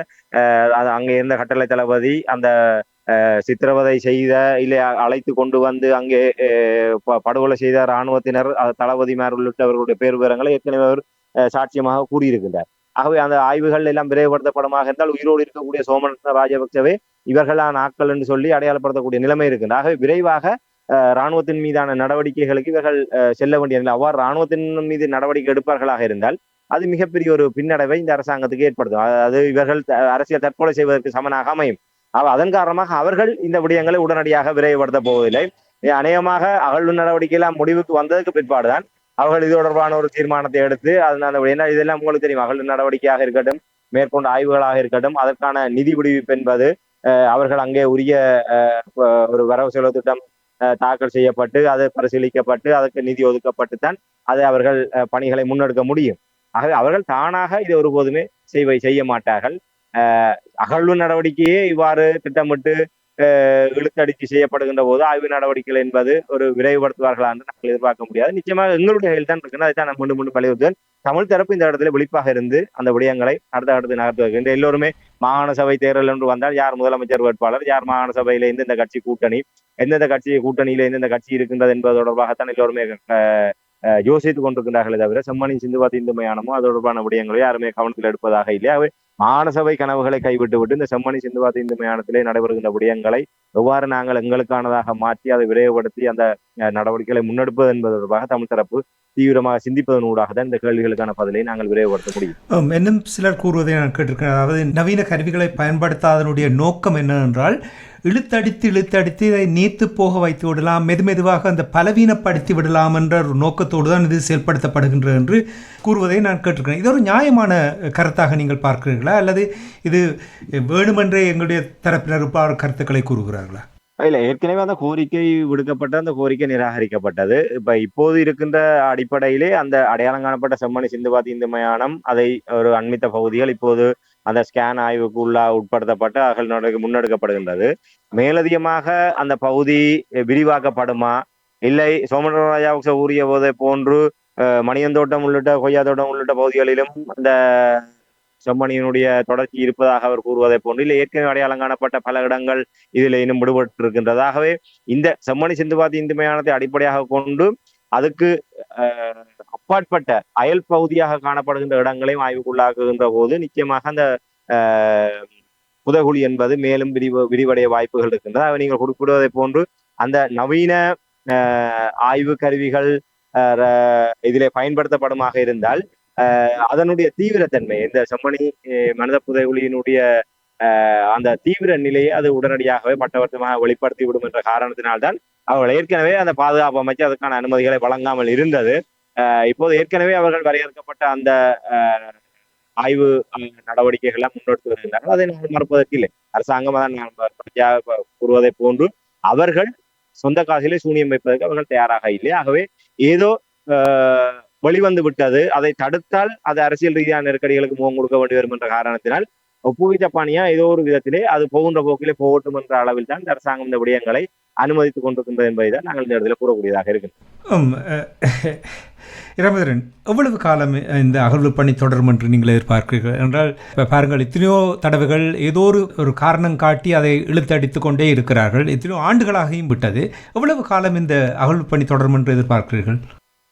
S2: அங்கே இருந்த கட்டளை தளபதி அந்த சித்திரவதை செய்த இல்லை அழைத்து கொண்டு வந்து அங்கே படுகொலை செய்த இராணுவத்தினர் தளபதிமார் உள்ளிட்டவர்களுடைய பேர் விவரங்களை ஏற்கனவே அவர் சாட்சியமாக கூறியிருக்கின்றார். ஆகவே அந்த ஆய்வுகள் எல்லாம் விரைவுபடுத்தப்படமாக இருந்தால் உயிரோடு இருக்கக்கூடிய சோமரத்ன ராஜபக்சவே இவர்களான ஆட்கள் என்று சொல்லி அடையாளப்படுத்தக்கூடிய நிலைமை இருக்கின்றது. ஆகவே விரைவாக இராணுவத்தின் மீதான நடவடிக்கைகளுக்கு இவர்கள் செல்ல வேண்டிய நிலை. அவ்வாறு இராணுவத்தின் மீது நடவடிக்கை எடுப்பார்களாக இருந்தால் அது மிகப்பெரிய ஒரு பின்னடைவை இந்த அரசாங்கத்துக்கு ஏற்படுத்தும். அது இவர்கள் அரசியல் தற்கொலை செய்வதற்கு சமனாக அமையும். அதன் காரணமாக அவர்கள் இந்த விடயங்களை உடனடியாக விரைவுபடுத்த போவதில்லை. அநேகமாக அகழ்வு நடவடிக்கையெல்லாம் முடிவுக்கு வந்ததுக்கு பிற்பாடுதான் அவர்கள் இது தொடர்பான ஒரு தீர்மானத்தை எடுத்து இதெல்லாம் உங்களுக்கு தெரியும். அகழ்வு நடவடிக்கையாக இருக்கட்டும், மேற்கொண்ட ஆய்வுகளாக இருக்கட்டும், அதற்கான நிதி விடுவிப்பு என்பது அவர்கள் அங்கே உரிய ஒரு வரவு செலவு திட்டம் தாக்கல் செய்யப்பட்டு அது பரிசீலிக்கப்பட்டு அதற்கு நிதி ஒதுக்கப்பட்டுத்தான் அதை அவர்கள் பணிகளை முன்னெடுக்க முடியும். ஆகவே அவர்கள் தானாக இதை ஒருபோதுமே செய்ய மாட்டார்கள். அகழ்வு நடவடிக்கையே இவ்வாறு திட்டமிட்டு இழுத்தடிச்சு செய்யப்படுகின்ற போது ஆய்வு நடவடிக்கைகள் என்பது ஒரு விரைவுபடுத்துவார்களா என்று நாங்கள் எதிர்பார்க்க முடியாது. நிச்சயமாக எங்களுடைய கையில் தான் இருக்குன்னு அதைத்தான் நான் மீண்டும் வலியுறுத்துவேன். தமிழ் தரப்பு இந்த இடத்துல விழிப்பாக இருந்து அந்த விடயங்களை அடுத்து நகர்த்துவார்கள். எல்லோருமே மாகாண சபை தேர்தல் என்று வந்தால் யார் முதலமைச்சர் வேட்பாளர், யார் மாகாண சபையில இருந்து இந்த கட்சி கூட்டணி, எந்தெந்த கூட்டணியில எந்தெந்த கட்சி இருக்கின்றது என்பது தொடர்பாகத்தான் எல்லோருமே யோசித்துக் கொண்டிருக்கின்றார்களே தவிர செம்மணி சிந்துபாத் இந்து மயானமோ அது தொடர்பான விடயங்களோ யாருமே கவனத்தில் எடுப்பதாக இல்லை. அவை மாகாண சபை கனவுகளை கைவிட்டு விட்டு இந்த செம்மணி சிந்துபாத் இந்து மயானத்திலே நடைபெறுகின்ற விடயங்களை எவ்வாறு நாங்கள் எங்களுக்கானதாக மாற்றி அதை விரைவுபடுத்தி அந்த நடவடிக்கைகளை முன்னெடுப்பது என்பது தொடர்பாக தமிழ் தரப்பு தீவிரமாக சிந்திப்பதனூடாக தான் இந்த கேள்விகளுக்கான பதிலை நாங்கள் விரைவுபடுத்த முடியும்.
S1: இன்னும் சிலர் கூறுவதை நான் கேட்டிருக்கேன். அதாவது நவீன கருவிகளை பயன்படுத்தாதனுடைய நோக்கம் என்னவென்றால் இழுத்தடித்து இதை நீத்து போக வைத்து விடலாம், மெதுவாக அந்த பலவீனப்படுத்தி விடலாம் என்ற ஒரு நோக்கத்தோடு தான் இது செயல்படுத்தப்படுகின்றது என்று கூறுவதை நான் கேட்டிருக்கிறேன். இது ஒரு நியாயமான கருத்தாக நீங்கள் பார்க்கிறீர்களா, அல்லது இது வேணுமென்றே எங்களுடைய தரப்பினர் கருத்துக்களை கூறுகிறார்களா?
S2: இல்ல, ஏற்கனவே அந்த கோரிக்கை விடுக்கப்பட்ட அந்த கோரிக்கை நிராகரிக்கப்பட்டது. இப்போது இருக்கின்ற அடிப்படையிலே அந்த அடையாளம் காணப்பட்ட செம்மணி சிந்துபாத் இந்து மயானம் அதை ஒரு அண்மித்த பகுதிகள் இப்போது அந்த ஸ்கேன் ஆய்வுக்கு உட்படுத்தப்பட்டு அகழ்வு முன்னெடுக்கப்படுகின்றது. மேலதிகமாக அந்த பகுதி விரிவாக்கப்படுமா, இல்லை சோமரத்ன ராஜபக்ச ஊறிய போதை போன்று மணியந்தோட்டம் உள்ளிட்ட கொய்யா தோட்டம் உள்ளிட்ட பகுதிகளிலும் அந்த செம்மணியினுடைய தொடர்ச்சி இருப்பதாக அவர் கூறுவதை போன்று, இல்லை ஏற்கனவே அடையாளம் காணப்பட்ட பல இடங்கள் இதில் இன்னும் விடுபட்டிருக்கின்றதாகவே இந்த செம்மணி சிந்துபாத் இந்து மயானத்தை அடிப்படையாக கொண்டு அதுக்கு அப்பாற்பட்ட அயல் பகுதியாக காணப்படுகின்ற இடங்களையும் ஆய்வுக்குள்ளாக்குகின்ற போது நிச்சயமாக அந்த புதைகுழி என்பது மேலும் விரிவடைய வாய்ப்புகள் இருக்கின்றது. அவை நீங்கள் குறிப்பிடுவதை போன்று அந்த நவீன ஆய்வு கருவிகள் இதிலே பயன்படுத்தப்படுமாக இருந்தால் அதனுடைய தீவிரத்தன்மை, இந்த செம்மணி மனித புதைகுழியினுடைய அந்த தீவிர நிலையை அது உடனடியாகவே பட்டவர்த்தமாக வெளிப்படுத்தி விடும் என்ற காரணத்தினால்தான் அவர்கள் ஏற்கனவே அந்த பாதுகாப்பு அமைச்சு அதற்கான அனுமதிகளை வழங்காமல் இருந்தது. இப்போது ஏற்கனவே அவர்கள் வரையறுக்கப்பட்ட அந்த ஆய்வு நடவடிக்கைகளை முன்னெடுத்து வருகின்றார்கள். அதை நாங்கள் மறுப்பதற்கு இல்லை. அரசாங்கம் அதான் கூறுவதை போன்று அவர்கள் சொந்த காசிலே சூனியம் வைப்பதற்கு அவர்கள் தயாராக இல்லை. ஆகவே ஏதோ வெளிவந்து விட்டது, அதை தடுத்தால் அது அரசியல் ரீதியான நெருக்கடிகளுக்கு முகம் கொடுக்க வேண்டி வரும் என்ற காரணத்தினால் ஒப்புகை ஜப்பானியா ஏதோ ஒரு விதத்திலே அது போகின்ற போக்கிலே போகட்டும் என்ற அளவில் தான் அரசாங்கம் இந்த விடயங்களை அனுமதித்துக் கொண்டிருக்கின்றது என்பதை தான் நாங்கள் இந்த இடத்துல கூறக்கூடியதாக இருக்கின்றோம்.
S1: இரமேந்திரன், எவ்வளவு காலம் இந்த அகழ்வு பணி தொடரும் என்று நீங்கள் எதிர்பார்க்கிறீர்கள் என்றால், பாருங்கள், எத்தனையோ தடவைகள் ஏதோ ஒரு காரணம் காட்டி அதை இழுத்தடித்து கொண்டே இருக்கிறார்கள். எத்தனையோ ஆண்டுகளாகியும் விட்டது. எவ்வளவு காலம் இந்த அகழ்வு பணி தொடரும் என்று எதிர்பார்க்கிறீர்கள்?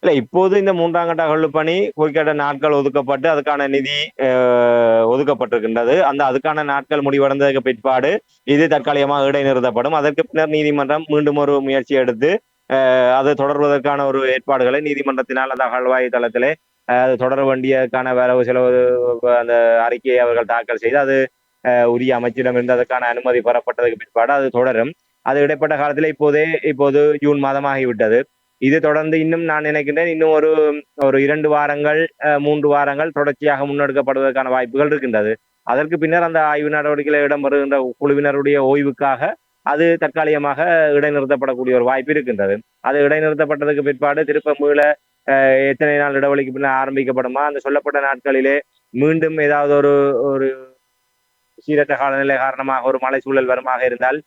S2: இல்ல, இப்போது இந்த 3ஆம் கட்ட அகழ்வு பணி குறிப்பிட்ட நாட்கள் ஒதுக்கப்பட்டு அதுக்கான நிதி ஒதுக்கப்பட்டிருக்கின்றது. அதுக்கான நாட்கள் முடிவடைந்ததுக்கு பிற்பாடு இது தற்காலிகமாக இடைநிறுத்தப்படும். அதற்கு பின்னர் நீதிமன்றம் மீண்டும் ஒரு முயற்சி எடுத்து அது தொடர்வதற்கான ஒரு ஏற்பாடுகளை நீதிமன்றத்தினால் அந்த அகழ்வாய் தளத்திலே அது தொடர வேண்டியதற்கான வரவு செலவு அந்த அறிக்கையை அவர்கள் தாக்கல் செய்து அது உரிய அமைச்சிடமிருந்து அதற்கான அனுமதி பெறப்பட்டதுக்கு பிற்பாடு அது தொடரும். அது இடைப்பட்ட காலத்தில் இப்போது ஜூன் மாதமாகிவிட்டது. இது தொடர்ந்து இன்னும் நான் நினைக்கின்றேன் இன்னும் ஒரு ஒரு 2 வாரங்கள் 3 வாரங்கள் தொடர்ச்சியாக முன்னெடுக்கப்படுவதற்கான வாய்ப்புகள் இருக்கின்றது. அதற்கு பின்னர் அந்த ஆய்வு நடவடிக்கையில் இடம்பெறுகின்ற குழுவினருடைய ஓய்வுக்காக அது தற்காலிகமாக இடைநிறுத்தப்படக்கூடிய ஒரு வாய்ப்பு இருக்கின்றது. அது இடைநிறுத்தப்பட்டதுக்கு பிற்பாடு திருப்ப மீள எத்தனை நாள் இடைவெளிக்கு பின்னர் ஆரம்பிக்கப்படுமா அந்த சொல்லப்பட்ட நாட்களிலே மீண்டும் ஏதாவது ஒரு ஒரு சீரற்ற காலநிலை காரணமாக ஒரு மழை சூழல் வருமாக இருந்தால்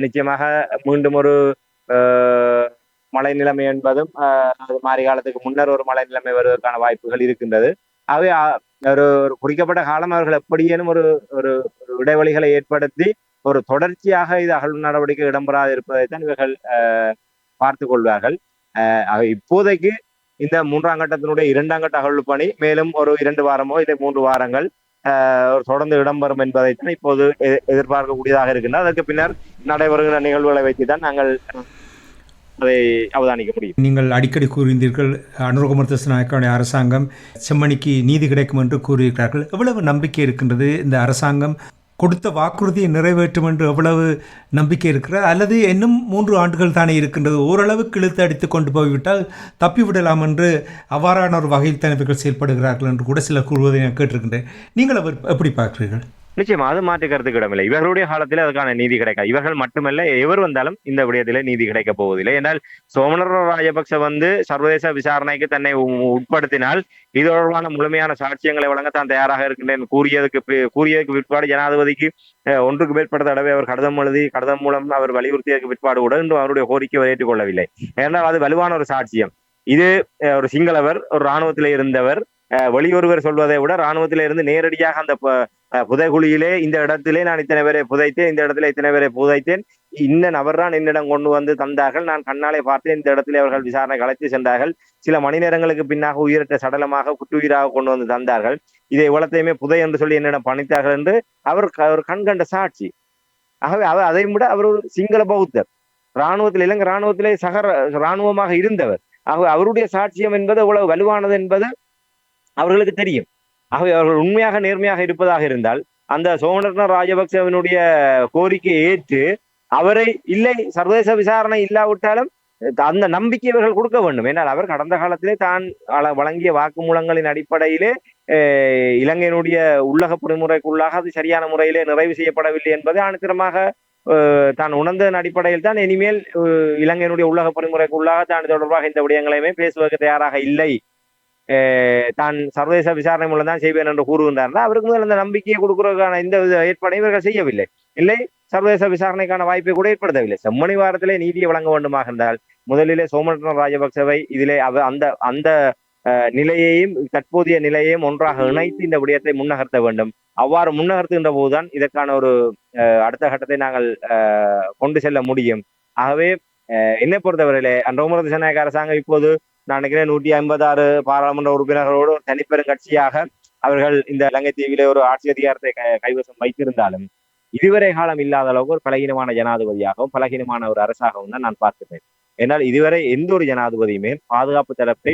S2: நிச்சயமாக மீண்டும் ஒரு மழை நிலைமை என்பதும் அது மாறி காலத்துக்கு முன்னர் ஒரு மழை நிலைமை வருவதற்கான வாய்ப்புகள் இருக்கின்றது. ஆகவே ஒரு ஒரு குறிக்கப்பட்ட காலம் அவர்கள் எப்படியேனும் ஒரு ஒரு இடைவெளிகளை ஏற்படுத்தி ஒரு தொடர்ச்சியாக இது அகழ்வு நடவடிக்கை இடம்பெறாது இருப்பதைத்தான் இவர்கள் பார்த்து கொள்வார்கள். இப்போதைக்கு இந்த 3ஆம் கட்டத்தினுடைய 2ஆம் கட்ட அகழ்வு பணி மேலும் ஒரு 2 வாரமோ இல்லை 3 வாரங்கள் தொடர்ந்து இடம்பெறும் என்பதைத்தான் இப்போது எதிர்பார்க்கக்கூடியதாக இருக்கின்றது. அதற்கு பின்னர் நடைபெறுகிற நிகழ்வுகளை வைத்துதான் நாங்கள் அதை அவதானிக்க முடியும்.
S1: நீங்கள் அடிக்கடி கூறியிருந்தீர்கள் அனுரகுமார திசாநாயக்கவுடைய அரசாங்கம் செம்மணிக்கு நீதி கிடைக்கும் என்று கூறியிருக்கிறார்கள். எவ்வளவு நம்பிக்கை இருக்கின்றது இந்த அரசாங்கம் கொடுத்த வாக்குறுதியை நிறைவேற்றும் என்று எவ்வளவு நம்பிக்கை இருக்கிறது? அல்லது இன்னும் 3 ஆண்டுகள் தானே இருக்கின்றது, ஓரளவுக்கு இழுத்து அடித்து கொண்டு போய்விட்டால் தப்பிவிடலாம் என்று அவ்வாறான ஒரு வகையில் தலைவர்கள் செயல்படுகிறார்கள் என்று கூட சிலர் கூறுவதை நான் கேட்டிருக்கின்றேன். நீங்கள் அவர் எப்படி பார்க்கிறீர்கள்?
S2: நிச்சயமா அது மாற்று கருத்துக்கு இடமில்லை. இவர்களுடைய காலத்தில் அதுக்கான நீதி கிடைக்காது. இவர்கள் மட்டுமல்ல, எவர் வந்தாலும் இந்த விடயத்திலே நீதி கிடைக்க போவதில்லை. என்றால் சோமனர ராஜபக்ச சர்வதேச விசாரணைக்கு தன்னை உட்படுத்தினால் இது தொடர்பான முழுமையான சாட்சியங்களை வழங்க தான் தயாராக இருக்கின்றேன் கூறியதுக்கு பிற்பாடு ஜனாதிபதிக்கு 1க்கு மேற்பட்ட தடவை அவர் கடிதம் எழுதி கடிதம் மூலம் அவர் வலியுறுத்தியதற்கு பிற்பாடு கூட இன்று அவருடைய கோரிக்கையை ஏற்றுக்கொள்ளவில்லை. ஏனால் அது வலுவான ஒரு சாட்சியம். இது ஒரு சிங்களவர், ஒரு இராணுவத்திலே இருந்தவர், வெளியொருவர் சொல்வதை விட இராணுவத்தில இருந்து நேரடியாக அந்த புதைகுழியிலே இந்த இடத்திலே நான் இத்தனை பேரை புதைத்தேன், இந்த இடத்துல இத்தனை பேரை புதைத்தேன், இந்த நபர் தான் என்னிடம் கொண்டு வந்து தந்தார்கள், நான் கண்ணாலே பார்த்தேன், இந்த இடத்துல அவர்கள் விசாரணை அழைத்து சென்றார்கள், சில மணி நேரங்களுக்கு பின்னாக உயிரற்ற சடலமாக குற்றுயிராக கொண்டு வந்து தந்தார்கள், இதை இவ்வளத்தையுமே புதை என்று சொல்லி என்னிடம் பணித்தார்கள் என்று அவர் கண்கண்ட சாட்சி. ஆகவே அதை விட அவர் ஒரு சிங்கள பௌத்தர், இராணுவத்தில் இலங்கை இராணுவத்திலே இராணுவமாக இருந்தவர். ஆகவே அவருடைய சாட்சியம் என்பது எவ்வளவு வலுவானது என்பது அவர்களுக்கு தெரியும். ஆகவே அவர்கள் உண்மையாக நேர்மையாக இருப்பதாக இருந்தால் அந்த சோமரத்ன ராஜபக்சவினுடைய கோரிக்கையை ஏற்று அவரை இல்லை சர்வதேச விசாரணை இல்லாவிட்டாலும் அந்த நம்பிக்கை இவர்கள் கொடுக்க வேண்டும். ஏன்னால் அவர் கடந்த காலத்திலே தான் வழங்கிய வாக்குமூலங்களின் அடிப்படையிலே இலங்கையினுடைய உள்ளக பொறிமுறைக்குள்ளாக அது சரியான முறையிலே நிறைவு செய்யப்படவில்லை என்பதை ஆணித்தரமாக தான் உணர்ந்ததன் அடிப்படையில் தான் இனிமேல் இலங்கையினுடைய உள்ளக பொறிமுறைக்குள்ளாக தான் தொடர்பாக இந்த விடயங்களையுமே பேசுவதற்கு தயாராக இல்லை, தான் சர்வதேச விசாரணை மூலம் தான் செய்வேன் என்று கூறுகின்றார்கள். அவருக்கு முதல் அந்த நம்பிக்கையை கொடுக்கிறதுக்கான இந்த ஏற்பாடை இவர்கள் செய்யவில்லை. இல்லை சர்வதேச விசாரணைக்கான வாய்ப்பை கூட ஏற்படுத்தவில்லை. செம்மணி வாரத்திலே நீதியை வழங்க வேண்டுமாக இருந்தால் முதலிலே சோமரத்ன ராஜபக்சவை இதிலே அந்த அந்த நிலையையும் தற்போதைய நிலையையும் ஒன்றாக இணைத்து இந்த விடயத்தை முன்னகர்த்த வேண்டும். அவ்வாறு முன்னகர்த்துகின்ற போதுதான் இதற்கான ஒரு அடுத்த கட்டத்தை நாங்கள் கொண்டு செல்ல முடியும். ஆகவே என்னை பொறுத்தவரையிலே அனுரகுமார திசாநாயக்க அரசாங்கம் இப்போது நான் நினைக்கிறேன் 156 பாராளுமன்ற உறுப்பினர்களோடு தனிப்பெரும் கட்சியாக அவர்கள் இந்த இலங்கை தீவிலே ஒரு ஆட்சி அதிகாரத்தை கைவசம் வைத்திருந்தாலும் இதுவரை காலம் இல்லாத அளவுக்கு ஒரு பலகீனமான ஜனாதிபதியாகவும் பலகீனமான ஒரு அரசாகவும் தான் நான் பார்க்கிறேன். ஏன்னால் இதுவரை எந்த ஒரு ஜனாதிபதியுமே பாதுகாப்பு தரப்பை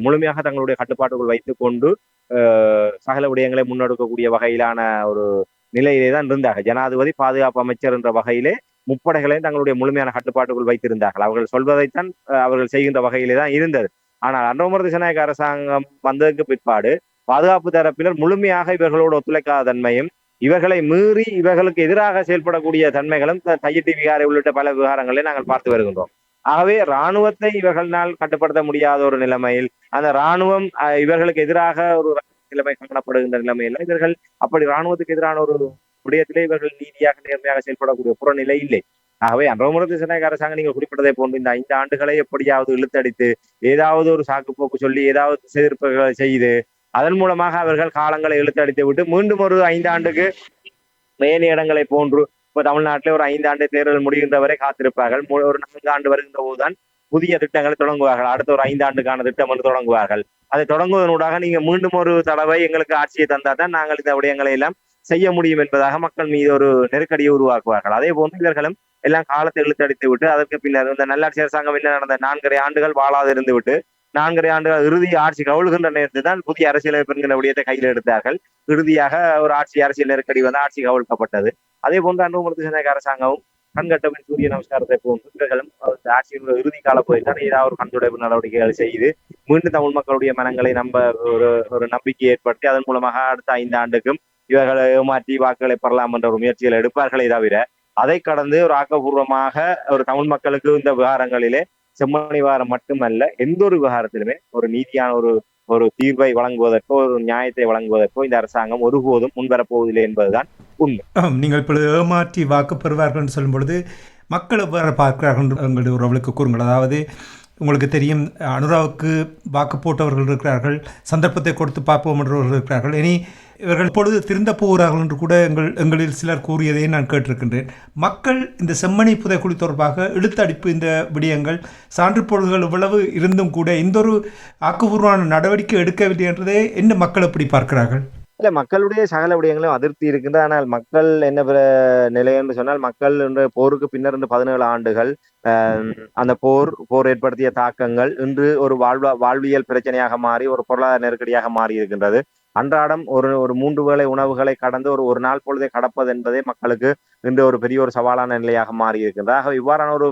S2: முழுமையாக தங்களுடைய கட்டுப்பாட்டுக்குள் வைத்துக் கொண்டு சகல விடயங்களை முன்னெடுக்கக்கூடிய வகையிலான ஒரு நிலையிலே தான் இருந்தார்கள். ஜனாதிபதி பாதுகாப்பு அமைச்சர் என்ற வகையிலே முப்படைகளையும் தங்களுடைய முழுமையான கட்டுப்பாட்டுக்குள் வைத்திருந்தார்கள். அவர்கள் சொல்வதைத்தான் அவர்கள் செய்கின்ற வகையிலே தான் இருந்தது. ஆனால் அனுரகுமார திசாநாயக்க அரசாங்கம் வந்ததற்கு பிற்பாடு பாதுகாப்பு தரப்பினர் முழுமையாக இவர்களோடு ஒத்துழைக்காத தன்மையும் இவர்களை மீறி இவர்களுக்கு எதிராக செயல்படக்கூடிய தன்மைகளும் தையிட்டி விகாரை உள்ளிட்ட பல விவகாரங்களை நாங்கள் பார்த்து வருகின்றோம். ஆகவே இராணுவத்தை இவர்களால் கட்டுப்படுத்த முடியாத ஒரு நிலைமையில் அந்த இராணுவம் இவர்களுக்கு எதிராக ஒரு நிலைமை காணப்படுகின்ற நிலைமையில் இவர்கள் அப்படி இராணுவத்துக்கு எதிரான ஒரு விடயத்திலே இவர்கள் நீதியாக நேர்மையாக செயல்படக்கூடிய புறநிலை இல்லை. ஆகவே அனுரகுமார திசாநாயக்க அரசாங்கம் நீங்கள் குறிப்பிட்டதை போன்று இந்த 5 ஆண்டுகளை எப்படியாவது இழுத்தடித்து ஏதாவது ஒரு சாக்குப்போக்கு சொல்லி ஏதாவது எதிர்ப்புகளை செய்து அதன் மூலமாக அவர்கள் காலங்களை இழுத்தடித்து விட்டு மீண்டும் ஒரு 5 ஆண்டுக்கு மேலே இடங்களை போன்று இப்போ தமிழ்நாட்டிலே ஒரு 5 ஆண்டு தேர்தல் முடிகின்ற வரை காத்திருப்பார்கள். ஒரு 4 ஆண்டு வருகின்ற போதுதான் புதிய திட்டங்களை தொடங்குவார்கள். அடுத்த ஒரு 5 ஆண்டுக்கான திட்டம் என்று தொடங்குவார்கள். அதை தொடங்குவதனூடாக நீங்க மீண்டும் ஒரு தடவை எங்களுக்கு ஆட்சியை தந்தால் தான் நாங்கள் இந்த விடயங்களை எல்லாம் செய்ய முடியும் என்பதாக மக்கள் மீது ஒரு நெருக்கடியை உருவாக்குவார்கள். அதே போன்று இவர்களும் எல்லாம் காலத்தை இழுத்தடித்து விட்டு அதற்கு பின்னர் இந்த நல்லாட்சி அரசாங்கம் என்ன நடந்த 4.5 ஆண்டுகள் வாழாது இருந்து விட்டு 4.5 ஆண்டுகள் இறுதி ஆட்சி கவுழ்கின்ற நேரத்தில் தான் புதிய அரசியலமைப்பு என்கிற விடயத்தை கையில் எடுத்தார்கள். இறுதியாக ஒரு அரசியல் நெருக்கடி வந்து ஆட்சி கவிழ்க்கப்பட்டது. அதே போன்று அனுரகுமார திசாநாயக்க அரசாங்கமும் கண்கட்டவின் சூரிய நமஸ்காரத்தை போன்று இவர்களும் ஆட்சியினுடைய இறுதி கால போய்தான் ஏதாவது ஒரு கண்துடைப்பு நடவடிக்கைகள் செய்து மீண்டும் தமிழ் மக்களுடைய மனங்களை ஒரு நம்பிக்கை ஏற்படுத்தி அதன் மூலமாக அடுத்த 5 ஆண்டுக்கும் இவர்களை ஏமாற்றி வாக்குகளை பெறலாம் என்ற ஒரு முயற்சிகளை எடுப்பார்களே தவிர அதை கடந்து ஒரு ஆக்கப்பூர்வமாக ஒரு தமிழ் மக்களுக்கு இந்த விவகாரங்களிலே செம்மணி விவகாரம் மட்டுமல்ல எந்த ஒரு விவகாரத்திலுமே ஒரு நீதியான ஒரு தீர்வை வழங்குவதற்கோ ஒரு நியாயத்தை வழங்குவதற்கோ இந்த அரசாங்கம் ஒருபோதும் முன்வரப்போவதில்லை என்பதுதான் உண்மை.
S1: நீங்கள் இப்பொழுது ஏமாற்றி வாக்கு பெறுவார்கள் என்று சொல்லும் பொழுது மக்கள் எவ்வாறு பார்க்கிறார்கள் எங்களுடைய உறவுகளுக்கு கூறுங்கள். அதாவது உங்களுக்கு தெரியும், அனுராவுக்கு வாக்கு போட்டவர்கள் இருக்கிறார்கள், சந்தர்ப்பத்தை கொடுத்து பார்ப்போம் என்றவர்கள் இருக்கிறார்கள். இனி இவர்கள் இப்பொழுது திருந்த போகிறார்கள் என்று கூட எங்களில் சிலர் கூறியதை நான் கேட்டிருக்கின்றேன். மக்கள் இந்த செம்மணி புதைக்குழி தொடர்பாக இழுத்தடிப்பு இந்த விடயங்கள் சான்றுப்பொருள்கள் இவ்வளவு இருந்தும் கூட இந்த ஒரு ஆக்கப்பூர்வமான நடவடிக்கை எடுக்கவில்லை என்றதே என்ன மக்கள் எப்படி பார்க்கிறார்கள்?
S2: இல்ல, மக்களுடைய சகல விடயங்களும் அதிருப்தி இருக்கின்றது. ஆனால் மக்கள் என்ன நிலை என்று சொன்னால், மக்கள் என்ற போருக்கு பின்னர் 17 ஆண்டுகள் அந்த போர் ஏற்படுத்திய தாக்கங்கள் இன்று ஒரு வாழ்வியல் பிரச்சனையாக மாறி ஒரு பொருளாதார நெருக்கடியாக மாறி இருக்கின்றது. அன்றாடம் ஒரு 3 வேளை உணவுகளை கடந்து ஒரு நாள் பொழுதை கடப்பது என்பதே மக்களுக்கு இன்று ஒரு பெரிய ஒரு சவாலான நிலையாக மாறி இருக்கின்றது. ஆக இவ்வாறான ஒரு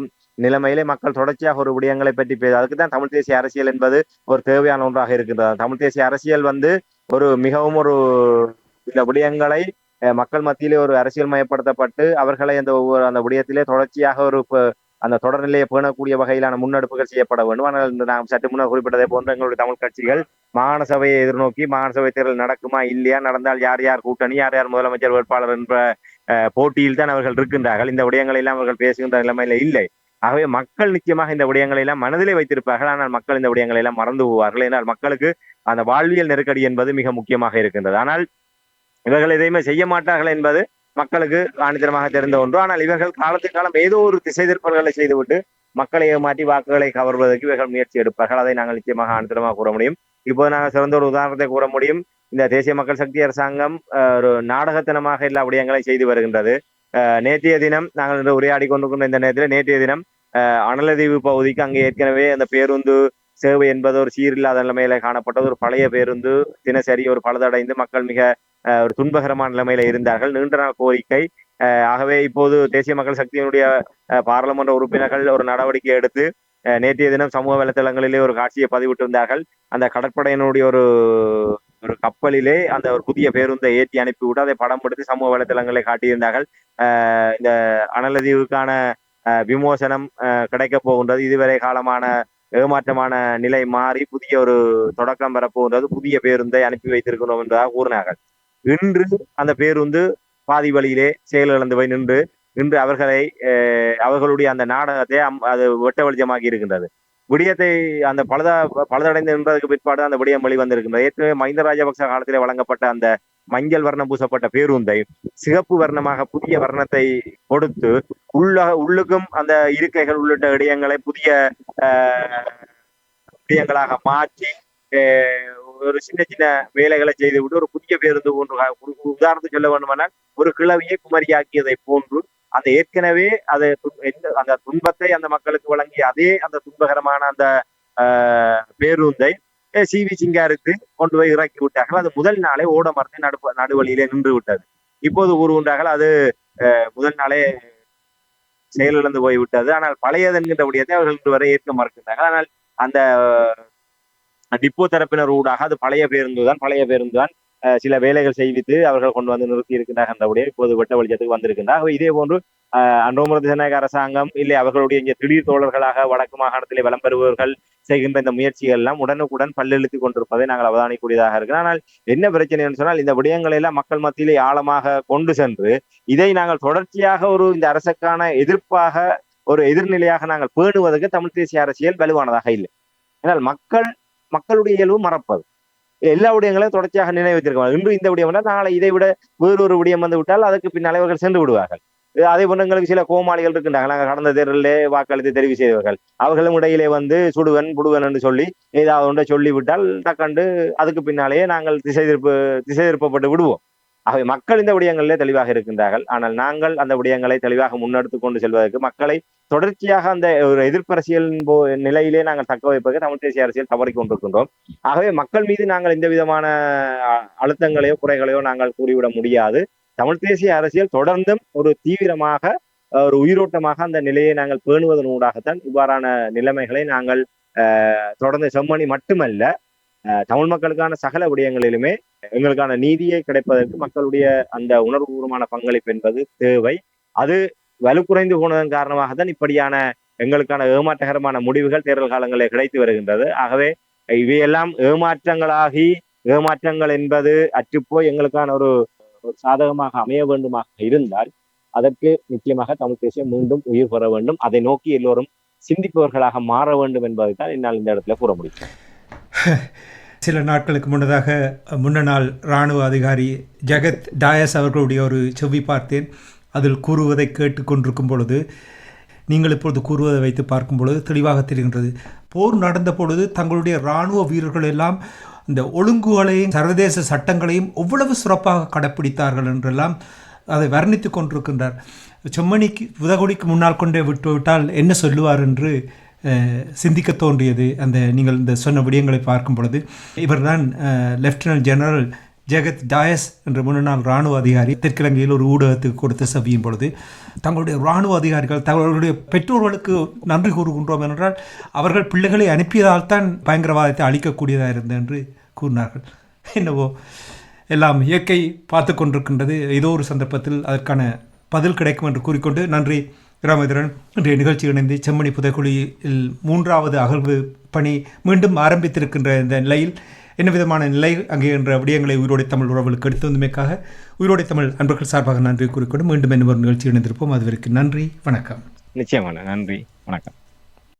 S2: நிலைமையிலே மக்கள் தொடர்ச்சியாக ஒரு விடயங்களை பற்றி அதுக்கு தான் தமிழ் தேசிய அரசியல் என்பது ஒரு தேவையான ஒன்றாக இருக்கின்றது. தமிழ் தேசிய அரசியல் ஒரு மிகவும் இந்த விடயங்களை மக்கள் மத்தியிலே ஒரு அரசியல் மயப்படுத்தப்பட்டு அவர்களை அந்த விடயத்திலே தொடர்ச்சியாக அந்த தொடர்நிலையை பேணக்கூடிய வகையிலான முன்னெடுப்புகள் செய்யப்பட வேண்டும். ஆனால் நாம் சற்று முன்னர் குறிப்பிட்டதை போன்ற எங்களுடைய தமிழ் கட்சிகள் மாகாண சபையை எதிர்நோக்கி மாகாண சபை தேர்தல் நடக்குமா இல்லையா, நடந்தால் யார் யார் கூட்டணி, யார் யார் முதலமைச்சர் வேட்பாளர் என்ற போட்டியில் தான் அவர்கள் இருக்கின்றார்கள். இந்த விடயங்களை எல்லாம் அவர்கள் பேசுகின்ற நிலைமையில இல்லை. ஆகவே மக்கள் நிச்சயமாக இந்த விடயங்களை எல்லாம் மனதிலே வைத்திருப்பார்கள். ஆனால் மக்கள் இந்த விடயங்களை எல்லாம் மறந்து போவார்கள். ஏனால் மக்களுக்கு அந்த வாழ்வியல் நெருக்கடி என்பது மிக முக்கியமாக இருக்கின்றது. ஆனால் இவர்கள் எதையுமே செய்ய மாட்டார்கள் என்பது மக்களுக்கு ஆணித்தரமாக தெரிந்த ஒன்று. ஆனால் இவர்கள் காலத்துக்கு காலம் ஏதோ ஒரு திசை திருப்பல்களை செய்துவிட்டு மக்களை ஏமாற்றி வாக்குகளை கவர்வதற்கு இவர்கள் முயற்சி எடுப்பார்கள். அதை நாங்கள் நிச்சயமாக ஆணித்தரமாக கூற முடியும். இப்போது நாங்கள் சிறந்த ஒரு உதாரணத்தை கூற முடியும். இந்த தேசிய மக்கள் சக்தி அரசாங்கம் ஒரு நாடகத்தனமாக எல்லா விடயங்களையும் செய்து வருகின்றது. நேற்றைய தினம் நாங்கள் உரையாடி கொண்டிருக்கின்ற இந்த நேரத்தில் நேற்றைய தினம் அனலதீவு பகுதிக்கு அங்கே ஏற்கனவே அந்த பேருந்து சேவை என்பது ஒரு சீரில்லாத நிலைமையில காணப்பட்டது. ஒரு பழைய பேருந்து தினசரி ஒரு பழுதடைந்து மக்கள் மிக ஒரு துன்பகரமான நிலைமையில இருந்தார்கள். நீண்ட நாள் கோரிக்கை. ஆகவே இப்போது தேசிய மக்கள் சக்தியினுடைய பாராளுமன்ற உறுப்பினர்கள் ஒரு நடவடிக்கை எடுத்து நேற்றைய தினம் சமூக வலைத்தளங்களிலே ஒரு காட்சியை பதிவிட்டிருந்தார்கள். அந்த கடற்படையினுடைய ஒரு கப்பலிலே அந்த ஒரு புதிய பேருந்தை ஏற்றி அனுப்பிவிட்டு அதை படம் பிடித்து சமூக வலைத்தளங்களை காட்டியிருந்தார்கள். இந்த அனலதீவுக்கான விமோசனம் கிடைக்க போகின்றது. இதுவரை காலமான ஏமாற்றமான நிலை மாறி புதிய ஒரு தொடக்கம் பெறப்போகின்றது. புதிய பேருந்தை அனுப்பி வைத்திருக்கிறோம் என்றாக கூறினார்கள். இன்று அந்த பேருந்து பாதி வழியிலே செயலிழந்து போய் நின்று அவர்களுடைய அந்த நாடகத்தை அது வெட்ட வெளிச்சமாகி இருக்கின்றது. விடயத்தை அந்த பழுதடைந்து நின்றதுக்கு பிற்பாடு அந்த விடயம் வெளிவந்திருக்கின்றது. ஏற்கனவே மஹிந்த ராஜபக்ச காலத்திலே வழங்கப்பட்ட அந்த மஞ்சள் வர்ணம் பூசப்பட்ட பேருந்தை சிகப்பு வர்ணமாக புதிய வர்ணத்தை கொடுத்து உள்ளுக்கும் அந்த இருக்கைகள் உள்ளிட்ட விடயங்களை புதிய விடயங்களாக மாற்றி ஒரு சின்ன சின்ன வேலைகளை செய்துவிட்டு ஒரு புதிய பேருந்து போன்று உதாரணத்துக்கு சொல்ல வேண்டுமானால் ஒரு கிளவியை குமரியாக்கியதை போன்று அந்த ஏற்கனவே அந்த துன்பத்தை அந்த மக்களுக்கு வழங்கிய அதே அந்த துன்பகரமான அந்த பேருந்தை CV சிங்காருக்கு கொண்டு போய் இறக்கி விட்டார்கள். அது முதல் நாளே ஓட மரத்தை நடுவழியிலே நின்று விட்டது. இப்போது கூறுகின்றார்கள் அது முதல் நாளே செயலிழந்து போய்விட்டது. ஆனால் பழையது என்கின்ற விடயத்தை அவர்கள் இன்று வரை ஏற்க மறுக்கின்றார்கள். ஆனால் அந்த டிப்போ தரப்பினர் ஊடாக அது பழைய பேருந்து தான் சில வேலைகள் செய்வித்து அவர்கள் கொண்டு வந்து நிறுத்தி இருக்கின்றார்கள் என்றபடியே இப்போது வெட்ட வெளிச்சத்துக்கு வந்திருக்கின்றார். இதே போன்று அன்ரோமரது ஜனநாயக அரசாங்கம் இல்லை அவர்களுடைய இங்கே திடீர் தோழர்களாக வடக்கு மாகாணத்திலே வலம் பெறுபவர்கள் செய்கின்ற இந்த முயற்சிகள் எல்லாம் உடனுக்குடன் பல்லெழுத்து கொண்டிருப்பதை நாங்கள் அவதானிக்கூடியதாக இருக்கிறோம். ஆனால் என்ன பிரச்சனை என்று சொன்னால் இந்த விடயங்களை எல்லாம் மக்கள் மத்தியிலே ஆழமாக கொண்டு சென்று இதை நாங்கள் தொடர்ச்சியாக இந்த அரசுக்கான எதிர்ப்பாக ஒரு எதிர்நிலையாக நாங்கள் பேணுவதற்கு தமிழ் தேசிய அரசியல் வலுவானதாக இல்லை. ஏனால் மக்களுடைய இயல்பு மறப்பது. எல்லா விடயங்களையும் தொடர்ச்சியாக நினைவைத்திருக்க இன்று இந்த விடயம் நாளை இதை விட வேறொரு விடயம் வந்து விட்டால் அதற்கு பின்னால் அவர்கள் சென்று விடுவார்கள். அதே போன்று எங்களுக்கு சில கோமாளிகள் இருக்கின்றார்கள். நாங்கள் கடந்த தேர்தலிலே வாக்களித்து தெரிவு செய்தவர்கள் அவர்களும் இடையிலே சுடுவன் புடுவன் என்று சொல்லி ஏதாவது ஒன்றை சொல்லிவிட்டால் தக்கண்டு அதுக்கு பின்னாலேயே நாங்கள் திசை திருப்பப்பட்டு விடுவோம். ஆகவே மக்கள் இந்த விடயங்களிலே தெளிவாக இருக்கின்றார்கள். ஆனால் நாங்கள் அந்த விடயங்களை தெளிவாக முன்னெடுத்து கொண்டு செல்வதற்கு மக்களை தொடர்ச்சியாக அந்த ஒரு எதிர்ப்பரசியலின் நிலையிலே நாங்கள் தக்க வைப்பதற்கு தமிழ் தேசிய அரசியல் தவறிக் கொண்டிருக்கின்றோம். ஆகவே மக்கள் மீது நாங்கள் எந்த விதமான அழுத்தங்களையோ குறைகளையோ நாங்கள் கூறிவிட முடியாது. தமிழ் தேசிய அரசியல் தொடர்ந்தும் ஒரு தீவிரமாக ஒரு உயிரோட்டமாக அந்த நிலையை நாங்கள் பேணுவதன் ஊடாகத்தான் இவ்வாறான நிலைமைகளை நாங்கள் தொடர்ந்து செம்மணி மட்டுமல்ல தமிழ் மக்களுக்கான சகல விடயங்களிலுமே எங்களுக்கான நீதியை கிடைப்பதற்கு மக்களுடைய அந்த உணர்வுபூர்வமான பங்களிப்பு என்பது தேவை. அது வலுக்குறைந்து போனதன் காரணமாகத்தான் இப்படியான எங்களுக்கான ஏமாற்றகரமான முடிவுகள் தேர்தல் காலங்களில் கிடைத்து வருகின்றது. ஆகவே இவையெல்லாம் ஏமாற்றங்கள் என்பது அற்றுப்போய் எங்களுக்கான ஒரு சாதகமாக அமைய வேண்டுமாக இருந்தால் அதற்கு நிச்சயமாக தமிழ் தேசியம் மீண்டும் உயிர் பெற வேண்டும். அதை நோக்கி எல்லோரும் சிந்திப்பவர்களாக மாற வேண்டும் என்பதைத்தான் என்னால் இந்த இடத்துல கூற முடியும்.
S1: சில நாட்களுக்கு முன்னதாக முன்னாள் இராணுவ அதிகாரி ஜெகத் டாயஸ் அவர்களுடைய ஒரு செவ்வி பார்த்தேன். அதில் கூறுவதை கேட்டுக்கொண்டிருக்கும் பொழுது நீங்கள் இப்பொழுது கூறுவதை வைத்து பார்க்கும் பொழுது தெளிவாக தெரிகின்றது. போர் நடந்த பொழுது தங்களுடைய இராணுவ வீரர்கள் எல்லாம் இந்த ஒழுங்குகளையும் சர்வதேச சட்டங்களையும் எவ்வளவு சிறப்பாக கடைப்பிடித்தார்கள் என்றெல்லாம் அதை வர்ணித்து கொண்டிருக்கின்றார். செம்மணிக்கு புதகுலிக்கு முன்னால் கொண்டே விட்டுவிட்டால் என்ன சொல்லுவார் என்று சிந்திக்க தோன்றியது. அந்த நீங்கள் இந்த சொன்ன விடயங்களை பார்க்கும் பொழுது இவர்தான் லெப்டினன்ட் ஜெனரல் ஜெகத் டாயஸ் என்ற முன்னாள் இராணுவ அதிகாரி தெற்கிழங்கையில் ஒரு ஊடகத்துக்கு கொடுத்து செவியும் பொழுது தங்களுடைய இராணுவ அதிகாரிகள் தங்களுடைய பெற்றோர்களுக்கு நன்றி கூறுகின்றோம் என்றால் அவர்கள் பிள்ளைகளை அனுப்பியதால் தான் பயங்கரவாதத்தை அழிக்கக்கூடியதாக இருந்தது என்று கூறினார்கள். என்னவோ எல்லாம் இயற்கை பார்த்து கொண்டிருக்கின்றது. ஏதோ ஒரு சந்தர்ப்பத்தில் அதற்கான பதில் கிடைக்கும் என்று கூறிக்கொண்டு நன்றி ராமேந்திரன். இன்றைய நிகழ்ச்சி இணைந்து செம்மணி புதைக்குழியில் 3வது அகழ்வு பணி மீண்டும் ஆரம்பித்திருக்கின்ற இந்த நிலையில் என்ன விதமான நிலை அங்கே என்ற விடயங்களை உயிரோடை தமிழ் உறவுகளுக்கு எடுத்து வந்தமைக்காக உயிரோடை தமிழ் அன்பர்கள் சார்பாக நன்றி கூறிக்கொண்டு மீண்டும் என்ன ஒரு நிகழ்ச்சி இணைந்திருப்போம். அதுவரைக்கும் நன்றி, வணக்கம்.
S2: நிச்சயமான நன்றி, வணக்கம்.